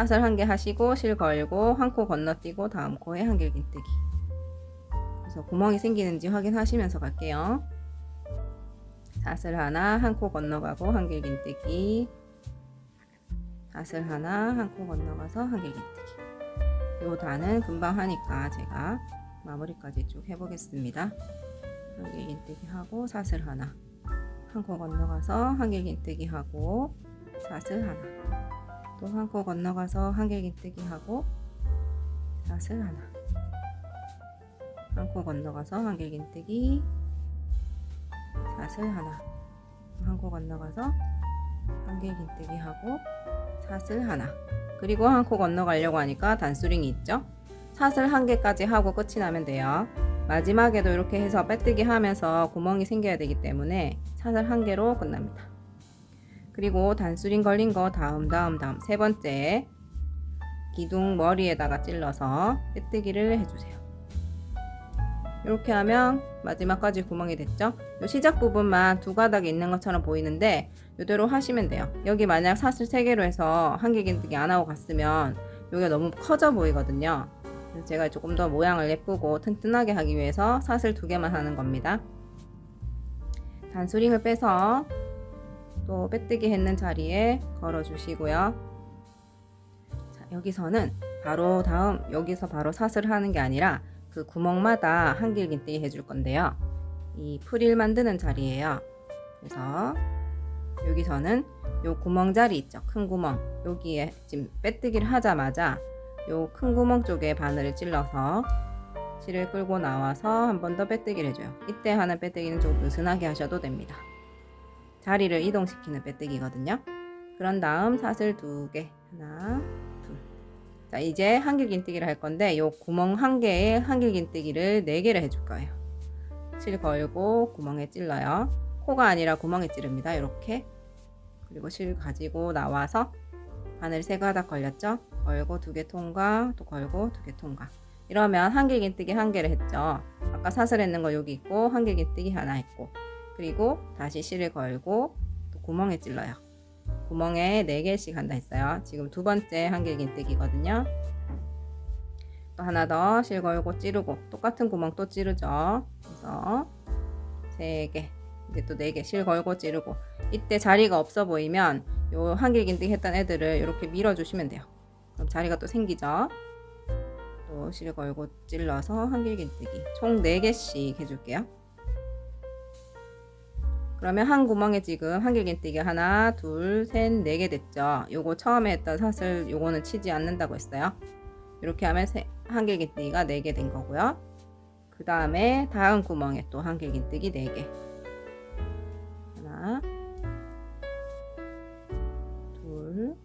사슬 한 개 하시고 실 걸고 한 코 건너뛰고 다음 코에 한길긴뜨기. 그래서 구멍이 생기는지 확인하시면서 갈게요. 사슬 하나, 한 코 건너가고 한길긴뜨기. 사슬 하나, 한 코 건너가서 한길긴뜨기. 요 단은 금방 하니까 제가 마무리까지 쭉 해보겠습니다. 한길긴뜨기 하고 사슬 하나, 한 코 건너가서 한길긴뜨기 하고 사슬 하나, 또 한 코 건너가서 한길긴뜨기 하고 사슬 하나, 한 코 건너가서 한길긴뜨기, 사슬 하나, 한 코 건너가서 한길긴뜨기 하고 사슬 하나. 그리고 한 코 건너가려고 하니까 단수링이 있죠. 사슬 한 개까지 하고 끝이 나면 돼요. 마지막에도 이렇게 해서 빼뜨기 하면서 구멍이 생겨야 되기 때문에 사슬 한 개로 끝납니다. 그리고 단수링 걸린 거 다음 세 번째 기둥 머리에다가 찔러서 빼뜨기를 해주세요. 이렇게 하면 마지막까지 구멍이 됐죠. 요 시작 부분만 두 가닥이 있는 것처럼 보이는데 이대로 하시면 돼요. 여기 만약 사슬 3개로 해서 한길긴뜨기 안 하고 갔으면 여기가 너무 커져 보이거든요. 그래서 제가 조금 더 모양을 예쁘고 튼튼하게 하기 위해서 사슬 2개만 하는 겁니다. 단수링을 빼서 또 빼뜨기 했는 자리에 걸어 주시고요. 자, 여기서는 바로 여기서 바로 사슬을 하는 게 아니라 그 구멍마다 한길긴뜨기 해줄 건데요. 이 프릴 만드는 자리예요. 그래서 여기서는 요 구멍 자리 있죠. 큰 구멍. 여기에 지금 빼뜨기를 하자마자 요 큰 구멍 쪽에 바늘을 찔러서 실을 끌고 나와서 한 번 더 빼뜨기를 해줘요. 이때 하는 빼뜨기는 좀 느슨하게 하셔도 됩니다. 자리를 이동시키는 빼뜨기거든요. 그런 다음 사슬 2개, 하나, 둘. 자, 이제 한길긴뜨기를 할 건데 요 구멍 한 개에 한길긴뜨기를 4개를 해줄 거예요. 실 걸고 구멍에 찔러요. 코가 아니라 구멍에 찌릅니다. 이렇게. 그리고 실 가지고 나와서 바늘 3가닥 걸렸죠? 걸고 2개 통과, 또 걸고 2개 통과. 이러면 한길긴뜨기 1개를 했죠. 아까 사슬 했는 거 여기 있고 한길긴뜨기 하나 했고, 그리고 다시 실을 걸고 또 구멍에 찔러요. 구멍에 4개씩 한다 했어요. 지금 2번째 한길긴뜨기거든요. 또 하나 더 실 걸고 찌르고 똑같은 구멍 또 찌르죠. 그래서 3개, 이제 또 4개 실 걸고 찌르고. 이때 자리가 없어 보이면 요 한길긴뜨기 했던 애들을 이렇게 밀어주시면 돼요. 그럼 자리가 또 생기죠. 또 실 걸고 찔러서 한길긴뜨기 총 4개씩 해줄게요. 그러면 한 구멍에 지금 한길긴뜨기 하나, 둘, 셋, 4개 됐죠. 요거 처음에 했던 사슬 요거는 치지 않는다고 했어요. 이렇게 하면 한길긴뜨기가 4개 된 거고요. 그 다음에 다음 구멍에 또 한길긴뜨기 4개. 하나, 둘,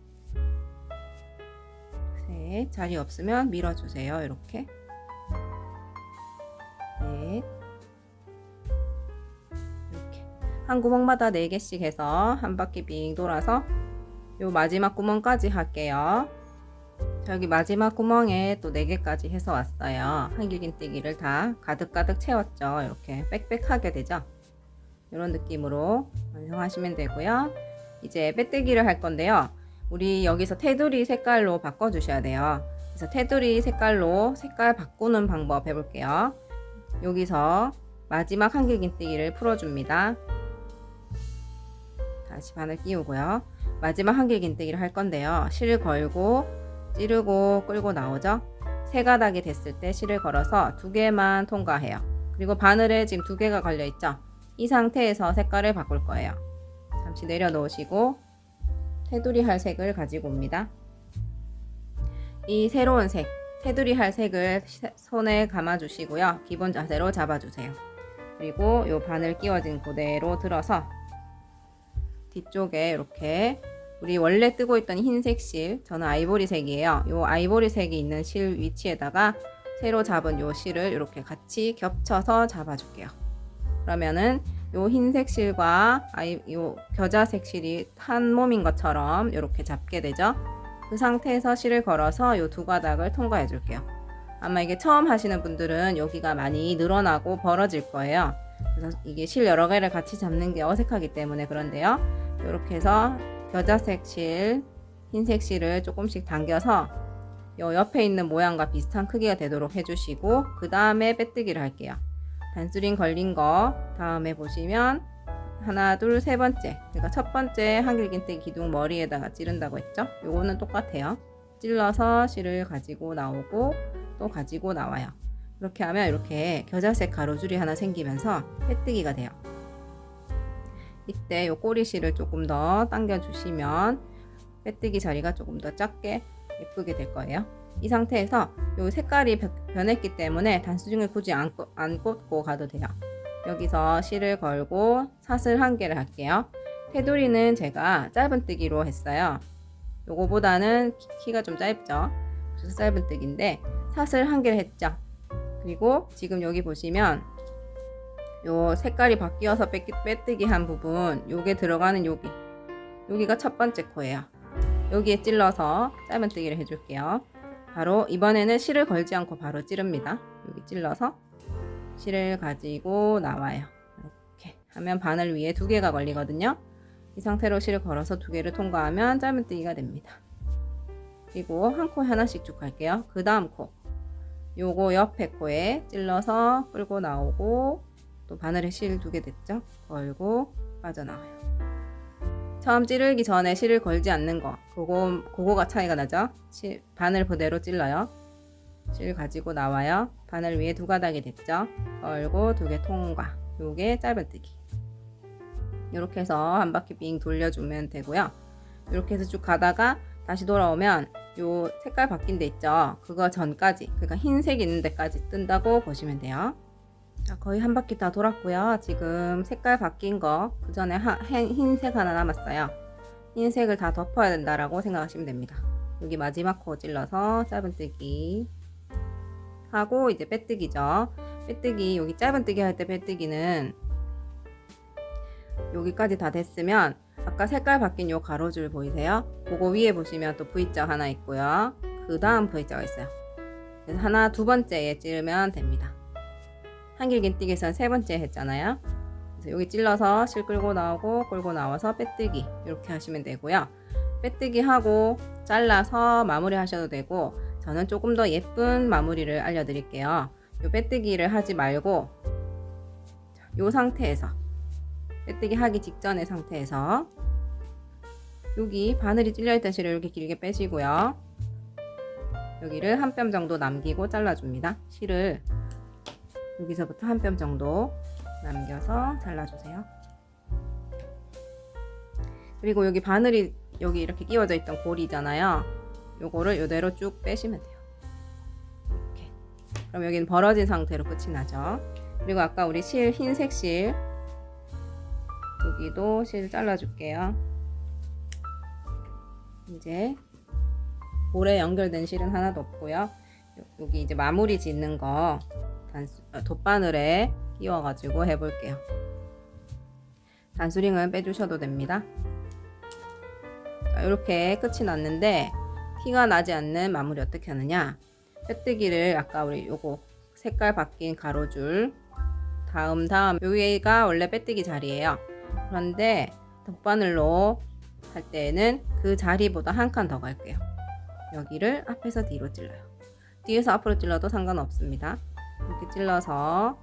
셋. 자리 없으면 밀어주세요. 이렇게. 넷. 이렇게. 한 구멍마다 4개씩 해서 한 바퀴 빙 돌아서 요 마지막 구멍까지 할게요. 여기 마지막 구멍에 또 4개까지 해서 왔어요. 한길긴뜨기를 다 가득가득 채웠죠. 이렇게 빽빽하게 되죠. 이런 느낌으로 완성하시면 되고요. 이제 빼뜨기를 할 건데요. 우리 여기서 테두리 색깔로 바꿔주셔야 돼요. 그래서 테두리 색깔로 색깔 바꾸는 방법 해볼게요. 여기서 마지막 한길긴뜨기를 풀어줍니다. 다시 바늘 끼우고요. 마지막 한길긴뜨기를 할 건데요. 실을 걸고 찌르고 끌고 나오죠. 3가닥이 됐을 때 실을 걸어서 2개만 통과해요. 그리고 바늘에 지금 2개가 걸려 있죠. 이 상태에서 색깔을 바꿀 거예요. 잠시 내려놓으시고 테두리 할 색을 가지고 옵니다. 이 새로운 색, 테두리 할 색을 손에 감아 주시고요. 기본 자세로 잡아주세요. 그리고 이 바늘 끼워진 그대로 들어서 뒤쪽에 이렇게 우리 원래 뜨고 있던 흰색 실, 저는 아이보리색이에요. 이 아이보리색이 있는 실 위치에다가 새로 잡은 이 실을 이렇게 같이 겹쳐서 잡아줄게요. 그러면은 요 흰색 실과 요 겨자색 실이 한 몸인 것처럼 이렇게 잡게 되죠. 그 상태에서 실을 걸어서 요 2가닥을 통과해 줄게요. 아마 이게 처음 하시는 분들은 여기가 많이 늘어나고 벌어질 거예요. 그래서 이게 실 여러 개를 같이 잡는 게 어색하기 때문에 그런데요. 이렇게 해서 겨자색 실 흰색 실을 조금씩 당겨서 요 옆에 있는 모양과 비슷한 크기가 되도록 해주시고 그 다음에 빼뜨기를 할게요. 단수링 걸린 거 다음에 보시면 하나 둘 세 번째, 그러니까 첫 번째 한길긴뜨기 기둥 머리에다가 찌른다고 했죠. 요거는 똑같아요. 찔러서 실을 가지고 나오고 또 가지고 나와요. 이렇게 하면 이렇게 겨자색 가로줄이 하나 생기면서 빼뜨기가 돼요. 이때 요 꼬리실을 조금 더 당겨 주시면 빼뜨기 자리가 조금 더 작게 예쁘게 될 거예요. 이 상태에서 요 색깔이 변했기 때문에 단수중을 굳이 안 꽂고 가도 돼요. 여기서 실을 걸고 사슬 한 개를 할게요. 테두리는 제가 짧은뜨기로 했어요. 요거보다는 키가 좀 짧죠. 그래서 짧은뜨기인데 사슬 한 개를 했죠. 그리고 지금 여기 보시면 요 색깔이 바뀌어서 빼뜨기 한 부분, 요게 들어가는 여기가 첫 번째 코예요. 여기에 찔러서 짧은뜨기를 해줄게요. 바로 이번에는 실을 걸지 않고 바로 찌릅니다. 여기 찔러서 실을 가지고 나와요. 이렇게 하면 바늘 위에 2개가 걸리거든요. 이 상태로 실을 걸어서 2개를 통과하면 짧은뜨기가 됩니다. 그리고 한 코에 하나씩 쭉 갈게요. 그 다음 코, 요거 옆에 코에 찔러서 끌고 나오고 또 바늘에 실 2개 됐죠? 걸고 빠져나와요. 처음 찌르기 전에 실을 걸지 않는 거, 그거가 차이가 나죠? 바늘 그대로 찔러요. 실 가지고 나와요. 바늘 위에 2가닥이 됐죠? 걸고 2개 통과. 요게 짧은뜨기. 이렇게 해서 한 바퀴 빙 돌려주면 되고요. 이렇게 해서 쭉 가다가 다시 돌아오면 요 색깔 바뀐 데 있죠? 그거 전까지, 그러니까 흰색 있는 데까지 뜬다고 보시면 돼요. 자, 거의 한 바퀴 다 돌았고요. 지금 색깔 바뀐 거, 그 전에 흰색 하나 남았어요. 흰색을 다 덮어야 된다라고 생각하시면 됩니다. 여기 마지막 코 찔러서 짧은뜨기 하고 이제 빼뜨기죠. 빼뜨기, 여기 짧은뜨기 할 때 빼뜨기는 여기까지 다 됐으면 아까 색깔 바뀐 요 가로줄 보이세요? 그거 위에 보시면 또 V자 하나 있고요. 그 다음 V자가 있어요. 그래서 하나, 2번째에 찌르면 됩니다. 한길긴뜨기에서는 3번째 했잖아요. 그래서 여기 찔러서 실 끌고 나오고 끌고 나와서 빼뜨기 이렇게 하시면 되고요. 빼뜨기 하고 잘라서 마무리 하셔도 되고, 저는 조금 더 예쁜 마무리를 알려드릴게요. 요 빼뜨기를 하지 말고 요 상태에서, 빼뜨기 하기 직전의 상태에서 여기 바늘이 찔려있던 실을 이렇게 길게 빼시고요. 여기를 한 뼘 정도 남기고 잘라줍니다. 실을 여기서부터 한 뼘 정도 남겨서 잘라주세요. 그리고 여기 바늘이 여기 이렇게 끼워져 있던 고리잖아요. 요거를 이대로 쭉 빼시면 돼요. 이렇게. 그럼 여기는 벌어진 상태로 끝이 나죠. 그리고 아까 우리 실, 흰색 실, 여기도 실 잘라줄게요. 이제 볼에 연결된 실은 하나도 없고요. 여기 이제 마무리 짓는 거 돗바늘에 끼워가지고 해볼게요. 단수링은 빼주셔도 됩니다. 자, 이렇게 끝이 났는데 티가 나지 않는 마무리 어떻게 하느냐, 빼뜨기를 아까 우리 요거 색깔 바뀐 가로줄 다음 여기가 원래 빼뜨기 자리예요. 그런데 돗바늘로 할 때는 그 자리보다 한 칸 더 갈게요. 여기를 앞에서 뒤로 찔러요. 뒤에서 앞으로 찔러도 상관없습니다. 이렇게 찔러서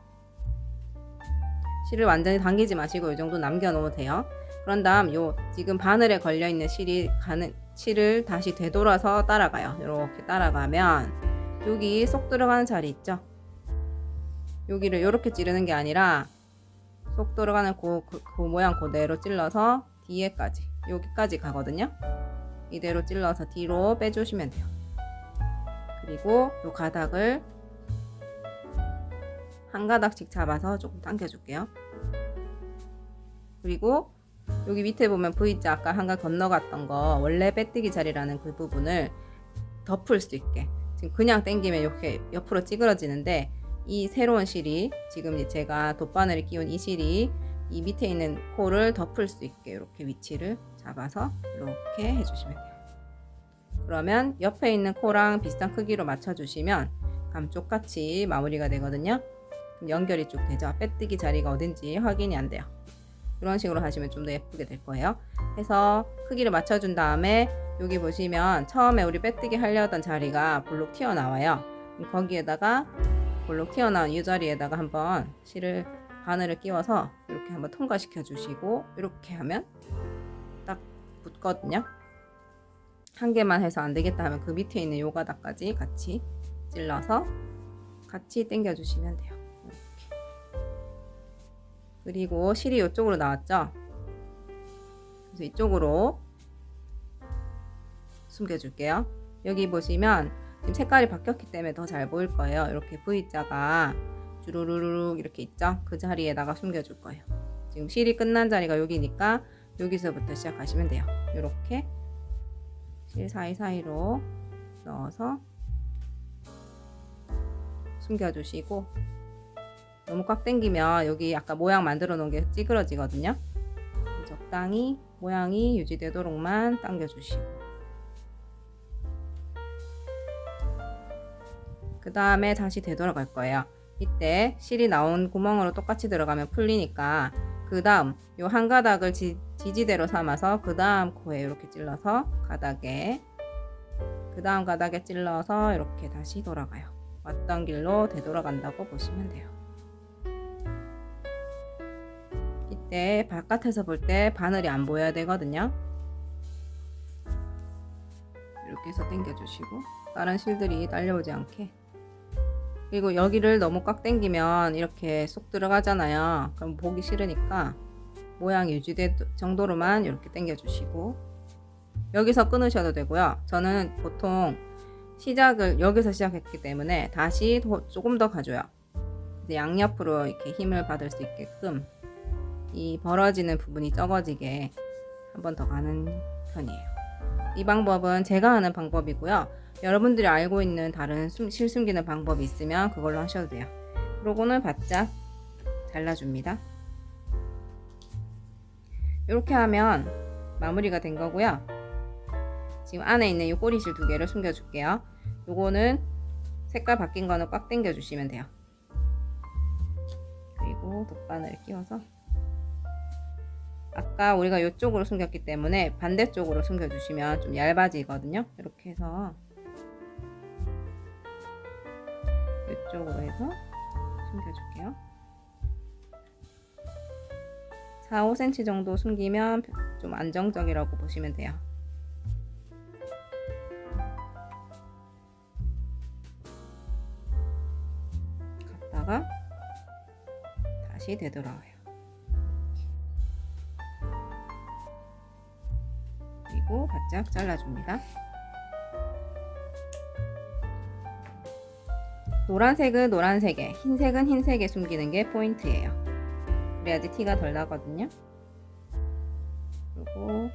실을 완전히 당기지 마시고 이 정도 남겨 놓으면 돼요. 그런 다음 요 지금 바늘에 걸려 있는 실을 다시 되돌아서 따라가요. 이렇게 따라가면 여기 쏙 들어가는 자리 있죠? 여기를 이렇게 찌르는 게 아니라 쏙 들어가는 그 모양 그대로 찔러서 뒤에까지, 여기까지 가거든요. 이대로 찔러서 뒤로 빼주시면 돼요. 그리고 요 가닥을 한 가닥씩 잡아서 조금 당겨줄게요. 그리고 여기 밑에 보면 V자 아까 한 가 건너갔던 거, 원래 빼뜨기 자리라는 그 부분을 덮을 수 있게, 지금 그냥 당기면 이렇게 옆으로 찌그러지는데 이 새로운 실이, 지금 제가 돗바늘에 끼운 이 실이 이 밑에 있는 코를 덮을 수 있게 이렇게 위치를 잡아서 이렇게 해주시면 돼요. 그러면 옆에 있는 코랑 비슷한 크기로 맞춰주시면 감쪽같이 마무리가 되거든요. 연결이 쭉 되죠. 빼뜨기 자리가 어딘지 확인이 안 돼요. 이런 식으로 하시면 좀 더 예쁘게 될 거예요. 해서 크기를 맞춰준 다음에 여기 보시면 처음에 우리 빼뜨기 하려던 자리가 볼록 튀어나와요. 거기에다가 볼록 튀어나온 이 자리에다가 한번 실을 바늘을 끼워서 이렇게 한번 통과시켜 주시고 이렇게 하면 딱 붙거든요. 한 개만 해서 안 되겠다 하면 그 밑에 있는 요 가닥까지 같이 찔러서 같이 당겨 주시면 돼요. 이렇게. 그리고 실이 이쪽으로 나왔죠. 그래서 이쪽으로 숨겨 줄게요. 여기 보시면 지금 색깔이 바뀌었기 때문에 더 잘 보일 거예요. 이렇게 V자가 주르르륵 이렇게 있죠. 그 자리에다가 숨겨 줄 거예요. 지금 실이 끝난 자리가 여기니까 여기서부터 시작하시면 돼요. 이렇게 실 사이사이로 넣어서 숨겨주시고, 너무 꽉 당기면 여기 아까 모양 만들어 놓은 게 찌그러지거든요. 적당히 모양이 유지되도록만 당겨주시고, 그 다음에 다시 되돌아갈 거예요. 이때 실이 나온 구멍으로 똑같이 들어가면 풀리니까 그 다음 요 한 가닥을 지지대로 삼아서 그 다음 코에 이렇게 찔러서 가닥에, 그 다음 가닥에 찔러서 이렇게 다시 돌아가요. 왔던 길로 되돌아간다고 보시면 돼요. 이때 바깥에서 볼 때 바늘이 안 보여야 되거든요. 이렇게 해서 당겨주시고 다른 실들이 딸려오지 않게. 그리고 여기를 너무 꽉 당기면 이렇게 쏙 들어가잖아요. 그럼 보기 싫으니까 모양이 유지될 정도로만 이렇게 당겨주시고, 여기서 끊으셔도 되고요. 저는 보통 시작을 여기서 시작했기 때문에 다시 조금 더 가줘요. 양옆으로 이렇게 힘을 받을 수 있게끔 이 벌어지는 부분이 적어지게 한 번 더 가는 편이에요. 이 방법은 제가 하는 방법이고요. 여러분들이 알고 있는 다른 실 숨기는 방법이 있으면 그걸로 하셔도 돼요. 그러고는 바짝 잘라줍니다. 이렇게 하면 마무리가 된 거고요. 지금 안에 있는 이 꼬리실 2개를 숨겨줄게요. 요거는 색깔 바뀐 거는 꽉 당겨 주시면 돼요. 그리고 돗바늘을 끼워서, 아까 우리가 이쪽으로 숨겼기 때문에 반대쪽으로 숨겨주시면 좀 얇아지거든요. 이렇게 해서 이쪽으로 해서 숨겨줄게요. 4, 5cm 정도 숨기면 좀 안정적이라고 보시면 돼요. 갔다가 다시 되돌아와요. 그리고 바짝 잘라줍니다. 노란색은 노란색에, 흰색은 흰색에 숨기는 게 포인트예요. 그래야지 티가 덜 나거든요. 그리고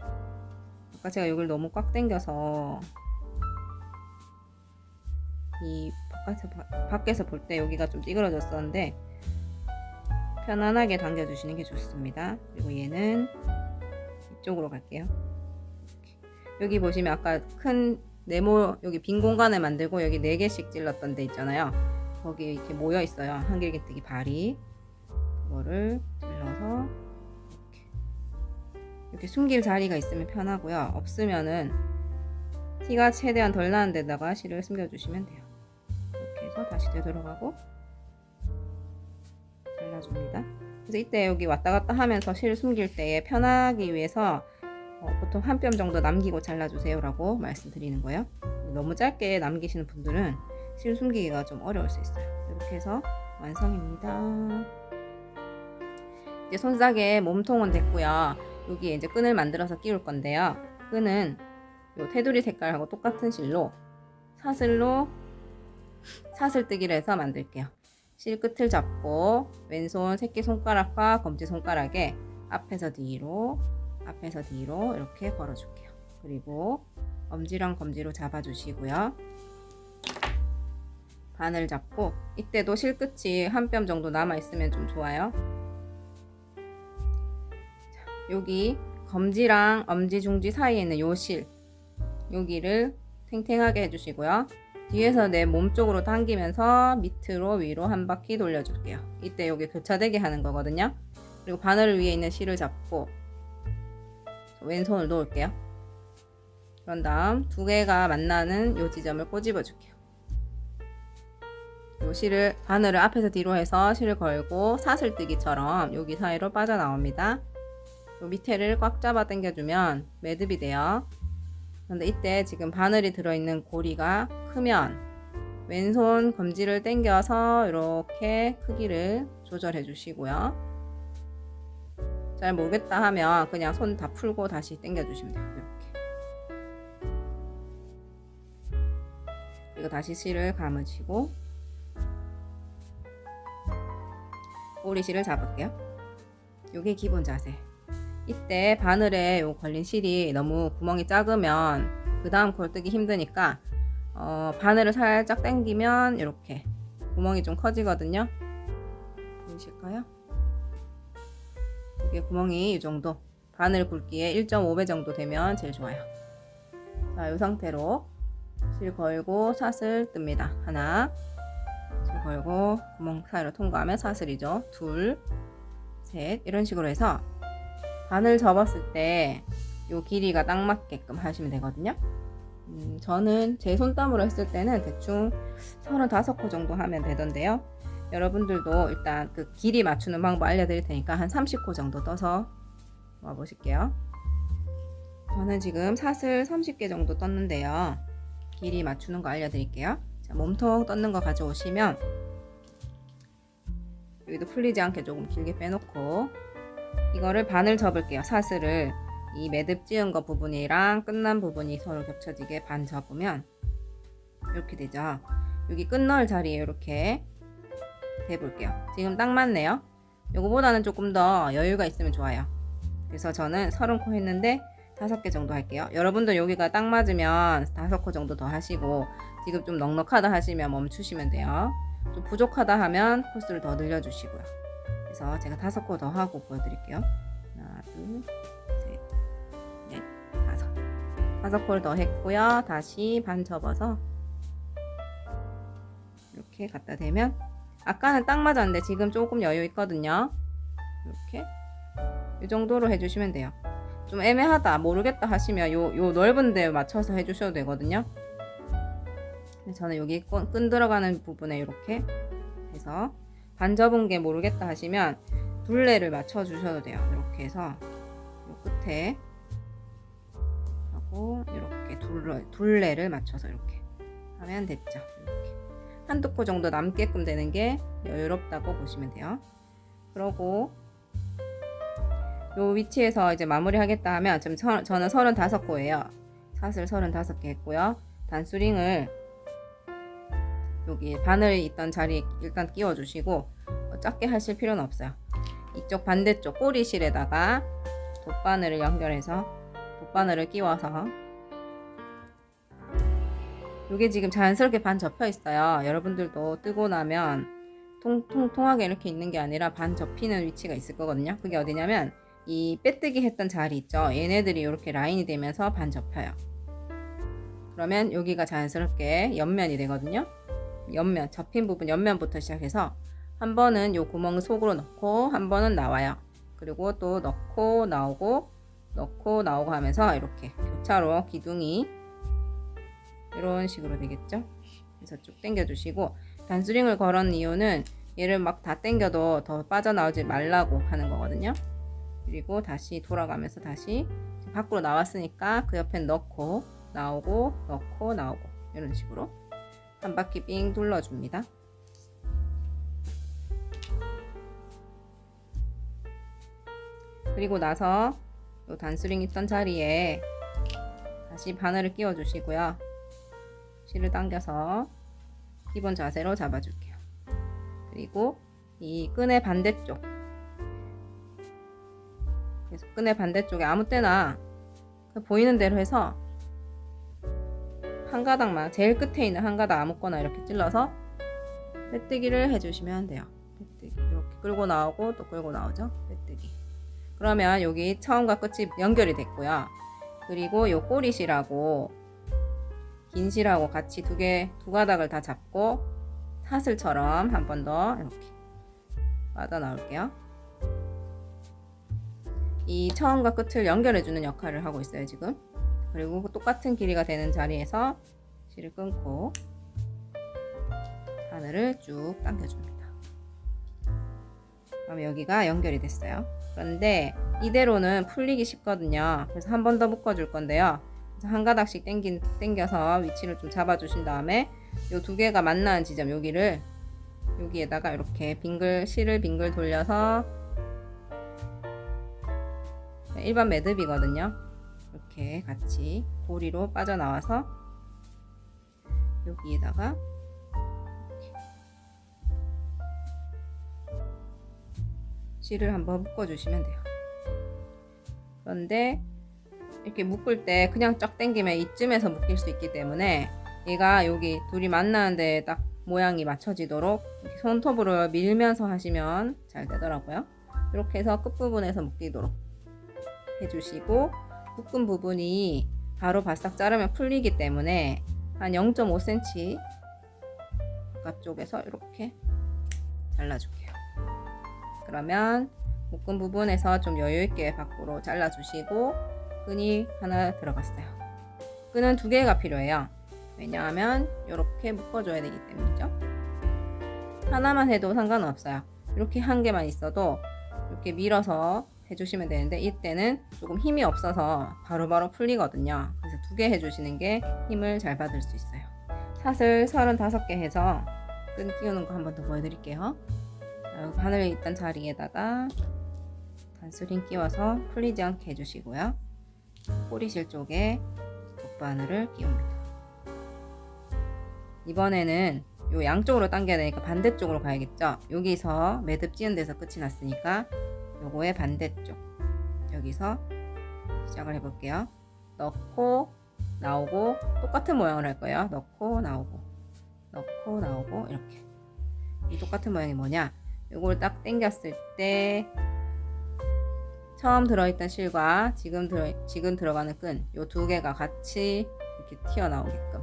아까 제가 여기를 너무 꽉 당겨서 이 밖에서 볼 때 여기가 좀 찌그러졌었는데 편안하게 당겨주시는 게 좋습니다. 그리고 얘는 이쪽으로 갈게요. 여기 보시면 아까 큰 네모, 여기 빈 공간을 만들고 여기 4개씩 찔렀던 데 있잖아요. 거기 이렇게 모여 있어요. 한길기뜨기 발이. 그거를 찔러서 이렇게 숨길 자리가 있으면 편하고요. 없으면은 티가 최대한 덜 나는 데다가 실을 숨겨주시면 돼요. 이렇게 해서 다시 되돌아가고 잘라줍니다. 그래서 이때 여기 왔다 갔다 하면서 실 숨길 때에 편하기 위해서 보통 한 뼘 정도 남기고 잘라주세요 라고 말씀드리는 거예요. 너무 짧게 남기시는 분들은 실 숨기기가 좀 어려울 수 있어요. 이렇게 해서 완성입니다. 이제 손싸개 몸통은 됐고요. 여기에 이제 끈을 만들어서 끼울 건데요. 끈은 요 테두리 색깔하고 똑같은 실로 사슬뜨기를 해서 만들게요. 실 끝을 잡고 왼손 새끼손가락과 검지손가락에 앞에서 뒤로 이렇게 걸어줄게요. 그리고 엄지랑 검지로 잡아주시고요. 바늘 잡고, 이때도 실끝이 한 뼘 정도 남아있으면 좀 좋아요. 자, 여기 검지랑 엄지, 중지 사이에 있는 요 실, 여기를 탱탱하게 해주시고요. 뒤에서 내 몸 쪽으로 당기면서 밑으로 위로 한 바퀴 돌려줄게요. 이때 여기 교차되게 하는 거거든요. 그리고 바늘 위에 있는 실을 잡고 왼손을 놓을게요. 그런 다음 두 개가 만나는 요 지점을 꼬집어 줄게요. 요 실을 바늘을 앞에서 뒤로 해서 실을 걸고 사슬뜨기처럼 여기 사이로 빠져나옵니다. 요 밑에를 꽉 잡아 당겨주면 매듭이 돼요. 그런데 이때 지금 바늘이 들어있는 고리가 크면 왼손 검지를 당겨서 이렇게 크기를 조절해 주시고요. 잘 모르겠다 하면 그냥 손 다 풀고 다시 당겨 주시면 돼요. 이렇게. 그리고 다시 실을 감으시고 꼬리실을 잡을게요. 요게 기본 자세. 이때 바늘에 요 걸린 실이 너무 구멍이 작으면 그 다음 걸 뜨기 힘드니까 바늘을 살짝 당기면 이렇게 구멍이 좀 커지거든요. 보이실까요? 이게 구멍이 이 정도, 바늘 굵기에 1.5배 정도 되면 제일 좋아요. 자, 이 상태로 실 걸고 사슬 뜹니다. 하나, 실 걸고 구멍 사이로 통과하면 사슬이죠. 둘, 셋, 이런 식으로 해서 바늘 접었을 때 이 길이가 딱 맞게끔 하시면 되거든요. 저는 제 손땀으로 했을 때는 대충 35코 정도 하면 되던데요. 여러분들도 일단 그 길이 맞추는 방법 알려드릴 테니까 한 30코 정도 떠서 와보실게요. 저는 지금 사슬 30개 정도 떴는데요. 길이 맞추는 거 알려드릴게요. 자, 몸통 떴는 거 가져오시면 여기도 풀리지 않게 조금 길게 빼놓고 이거를 반을 접을게요. 사슬을 이 매듭 지은 거 부분이랑 끝난 부분이 서로 겹쳐지게 반 접으면 이렇게 되죠. 여기 끝 넣을 자리에 이렇게 대볼게요. 지금 딱 맞네요. 요거보다는 조금 더 여유가 있으면 좋아요. 그래서 저는 30코 했는데 5개 정도 할게요. 여러분들 여기가 딱 맞으면 5코 정도 더 하시고 지금 좀 넉넉하다 하시면 멈추시면 돼요. 좀 부족하다 하면 코스를 더 늘려주시고요. 그래서 제가 5코 더 하고 보여드릴게요. 하나, 둘, 셋, 넷, 5코를 더 했고요. 다시 반 접어서 이렇게 갖다 대면 아까는 딱 맞았는데 지금 조금 여유 있거든요. 이렇게 이 정도로 해주시면 돼요. 좀 애매하다 모르겠다 하시면 요 넓은 데 맞춰서 해주셔도 되거든요. 저는 여기 끈 들어가는 부분에 이렇게 해서 반 접은 게 모르겠다 하시면 둘레를 맞춰 주셔도 돼요. 이렇게 해서 요 끝에 하고 이렇게 둘레를 맞춰서 이렇게 하면 됐죠. 이렇게 한두 코 정도 남게끔 되는 게 여유롭다고 보시면 돼요. 그러고 요 위치에서 이제 마무리 하겠다 하면 지금 저는 35코예요. 사슬 35개 했고요. 단수링을 여기 바늘이 있던 자리에 일단 끼워 주시고 작게 하실 필요는 없어요. 이쪽 반대쪽 꼬리실에다가 돗바늘을 연결해서 돗바늘을 끼워서 이게 지금 자연스럽게 반 접혀 있어요. 여러분들도 뜨고 나면 통통하게 이렇게 있는 게 아니라 반 접히는 위치가 있을 거거든요. 그게 어디냐면 이 빼뜨기 했던 자리 있죠. 얘네들이 이렇게 라인이 되면서 반 접혀요. 그러면 여기가 자연스럽게 옆면이 되거든요. 옆면, 접힌 부분 옆면부터 시작해서 한 번은 요 구멍 속으로 넣고 한 번은 나와요. 그리고 또 넣고 나오고 넣고 나오고 하면서 이렇게 교차로 기둥이 이런 식으로 되겠죠. 그래서 쭉 당겨 주시고 단수링을 걸은 이유는 얘를 막 다 당겨도 더 빠져나오지 말라고 하는 거거든요. 그리고 다시 돌아가면서 다시 밖으로 나왔으니까 그 옆에 넣고 나오고 넣고 나오고 이런 식으로 한 바퀴 삥 둘러줍니다. 그리고 나서 요 단수링 있던 자리에 다시 바늘을 끼워 주시고요. 실을 당겨서 기본 자세로 잡아줄게요. 그리고 이 끈의 반대쪽, 그래서 끈의 반대쪽에 아무 때나 보이는 대로 해서 한 가닥만, 제일 끝에 있는 한 가닥 아무거나 이렇게 찔러서 빼뜨기를 해주시면 돼요. 빼뜨기 이렇게 끌고 나오고 또 끌고 나오죠. 빼뜨기. 그러면 여기 처음과 끝이 연결이 됐고요. 그리고 요 꼬리실하고 긴 실하고 같이 두 가닥을 다 잡고 사슬처럼 한 번 더 이렇게 빠져나올게요. 이 처음과 끝을 연결해주는 역할을 하고 있어요. 지금 그리고 똑같은 길이가 되는 자리에서 실을 끊고 바늘을 쭉 당겨줍니다. 그럼 여기가 연결이 됐어요. 그런데 이대로는 풀리기 쉽거든요. 그래서 한 번 더 묶어줄 건데요. 그래서 한 가닥씩 당겨서 위치를 좀 잡아주신 다음에 이 두 개가 만나는 지점 여기에다가 이렇게 실을 빙글 돌려서 일반 매듭이거든요. 이렇게 같이 고리로 빠져나와서 여기에다가 실을 한번 묶어주시면 돼요. 그런데 이렇게 묶을 때 그냥 쫙 당기면 이쯤에서 묶일 수 있기 때문에 얘가 여기 둘이 만나는 데 딱 모양이 맞춰지도록 이렇게 손톱으로 밀면서 하시면 잘 되더라고요. 이렇게 해서 끝부분에서 묶이도록 해주시고, 묶은 부분이 바로 바싹 자르면 풀리기 때문에 한 0.5cm 바깥쪽에서 이렇게 잘라줄게요. 그러면 묶은 부분에서 좀 여유있게 밖으로 잘라주시고, 끈이 하나 들어갔어요. 끈은 2개가 필요해요. 왜냐하면 이렇게 묶어줘야 되기 때문이죠. 하나만 해도 상관없어요. 이렇게 한 개만 있어도 이렇게 밀어서 해주시면 되는데, 이때는 조금 힘이 없어서 바로바로 풀리거든요. 그래서 2개 해주시는 게 힘을 잘 받을 수 있어요. 샷을 35개 해서 끈 끼우는 거 한 번 더 보여드릴게요. 바늘에 있던 자리에다가 단스링 끼워서 풀리지 않게 해주시고요. 꼬리실 쪽에 돗바늘을 끼웁니다. 이번에는 요 양쪽으로 당겨야 되니까 반대쪽으로 가야겠죠. 여기서 매듭 찌은 데서 끝이 났으니까 요거의 반대쪽, 여기서 시작을 해볼게요. 넣고 나오고, 똑같은 모양을 할 거예요. 넣고 나오고, 넣고 나오고, 이렇게. 이 똑같은 모양이 뭐냐, 요걸 딱 당겼을 때 처음 들어있던 실과 지금 들어가는 끈, 요 2개가 같이 이렇게 튀어나오게끔.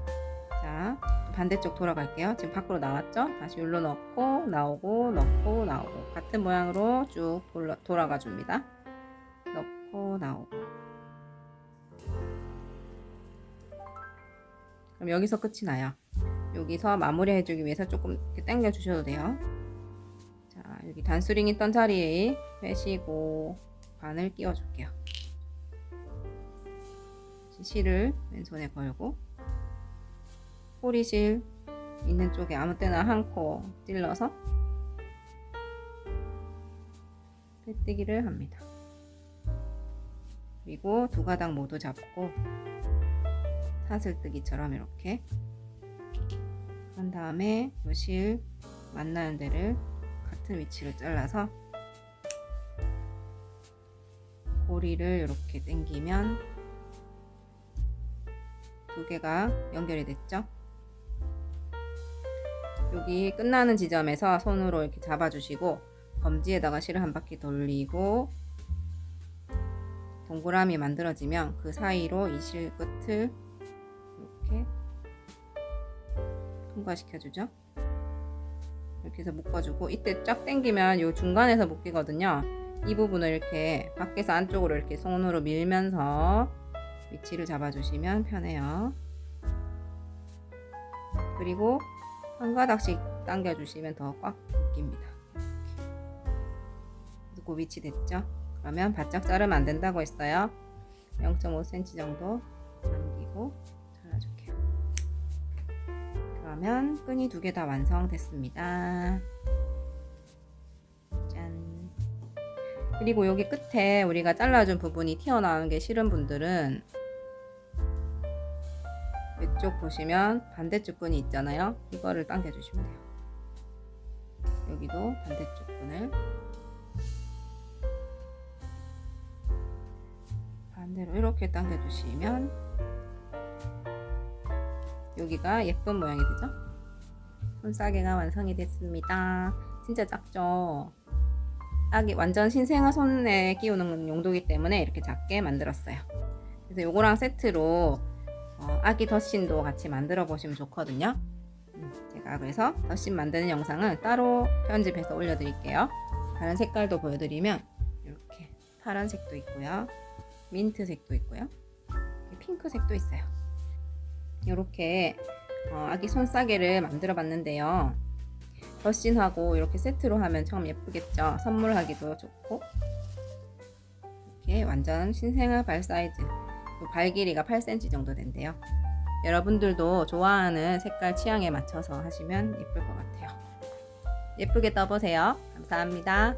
자, 반대쪽 돌아갈게요. 지금 밖으로 나왔죠? 다시 여기로 넣고 나오고, 넣고 나오고, 같은 모양으로 쭉 돌아가 줍니다. 넣고 나오고. 그럼 여기서 끝이 나요. 여기서 마무리 해주기 위해서 조금 이렇게 당겨 주셔도 돼요. 자, 여기 단수링 있던 자리에 빼시고 바늘 끼워 줄게요. 실을 왼손에 걸고 꼬리실 있는 쪽에 아무 때나 한 코 찔러서 빼뜨기를 합니다. 그리고 2가닥 모두 잡고 사슬뜨기처럼 이렇게 한 다음에 요 실 만나는 데를 같은 위치로 잘라서 고리를 이렇게 당기면 2개가 연결이 됐죠. 여기 끝나는 지점에서 손으로 이렇게 잡아주시고 검지에다가 실을 한 바퀴 돌리고 동그라미 만들어지면 그 사이로 이 실 끝을 이렇게 통과시켜주죠. 이렇게 해서 묶어주고, 이때 쫙 당기면 이 중간에서 묶이거든요. 이 부분을 이렇게 밖에서 안쪽으로 이렇게 손으로 밀면서 위치를 잡아주시면 편해요. 그리고 한 가닥씩 당겨주시면 더 꽉 묶입니다. 그 위치 됐죠? 그러면 바짝 자르면 안 된다고 했어요. 0.5cm 정도 남기고 잘라줄게요. 그러면 끈이 2개 다 완성됐습니다. 짠. 그리고 여기 끝에 우리가 잘라준 부분이 튀어나오는 게 싫은 분들은 이쪽 보시면 반대쪽 끈이 있잖아요. 이거를 당겨주시면 돼요. 여기도 반대쪽 끈을 반대로 이렇게 당겨주시면 여기가 예쁜 모양이 되죠. 손싸개가 완성이 됐습니다. 진짜 작죠? 아기 완전 신생아 손에 끼우는 용도이기 때문에 이렇게 작게 만들었어요. 그래서 요거랑 세트로 아기 덧신도 같이 만들어 보시면 좋거든요. 제가 그래서 덧신 만드는 영상은 따로 편집해서 올려드릴게요. 다른 색깔도 보여드리면 이렇게 파란색도 있고요, 민트색도 있고요, 핑크색도 있어요. 이렇게 아기 손싸개를 만들어 봤는데요. 더신하고 이렇게 세트로 하면 참 예쁘겠죠. 선물하기도 좋고. 이렇게 완전 신생아 발 사이즈. 발 길이가 8cm 정도 된대요. 여러분들도 좋아하는 색깔 취향에 맞춰서 하시면 예쁠 것 같아요. 예쁘게 떠보세요. 감사합니다.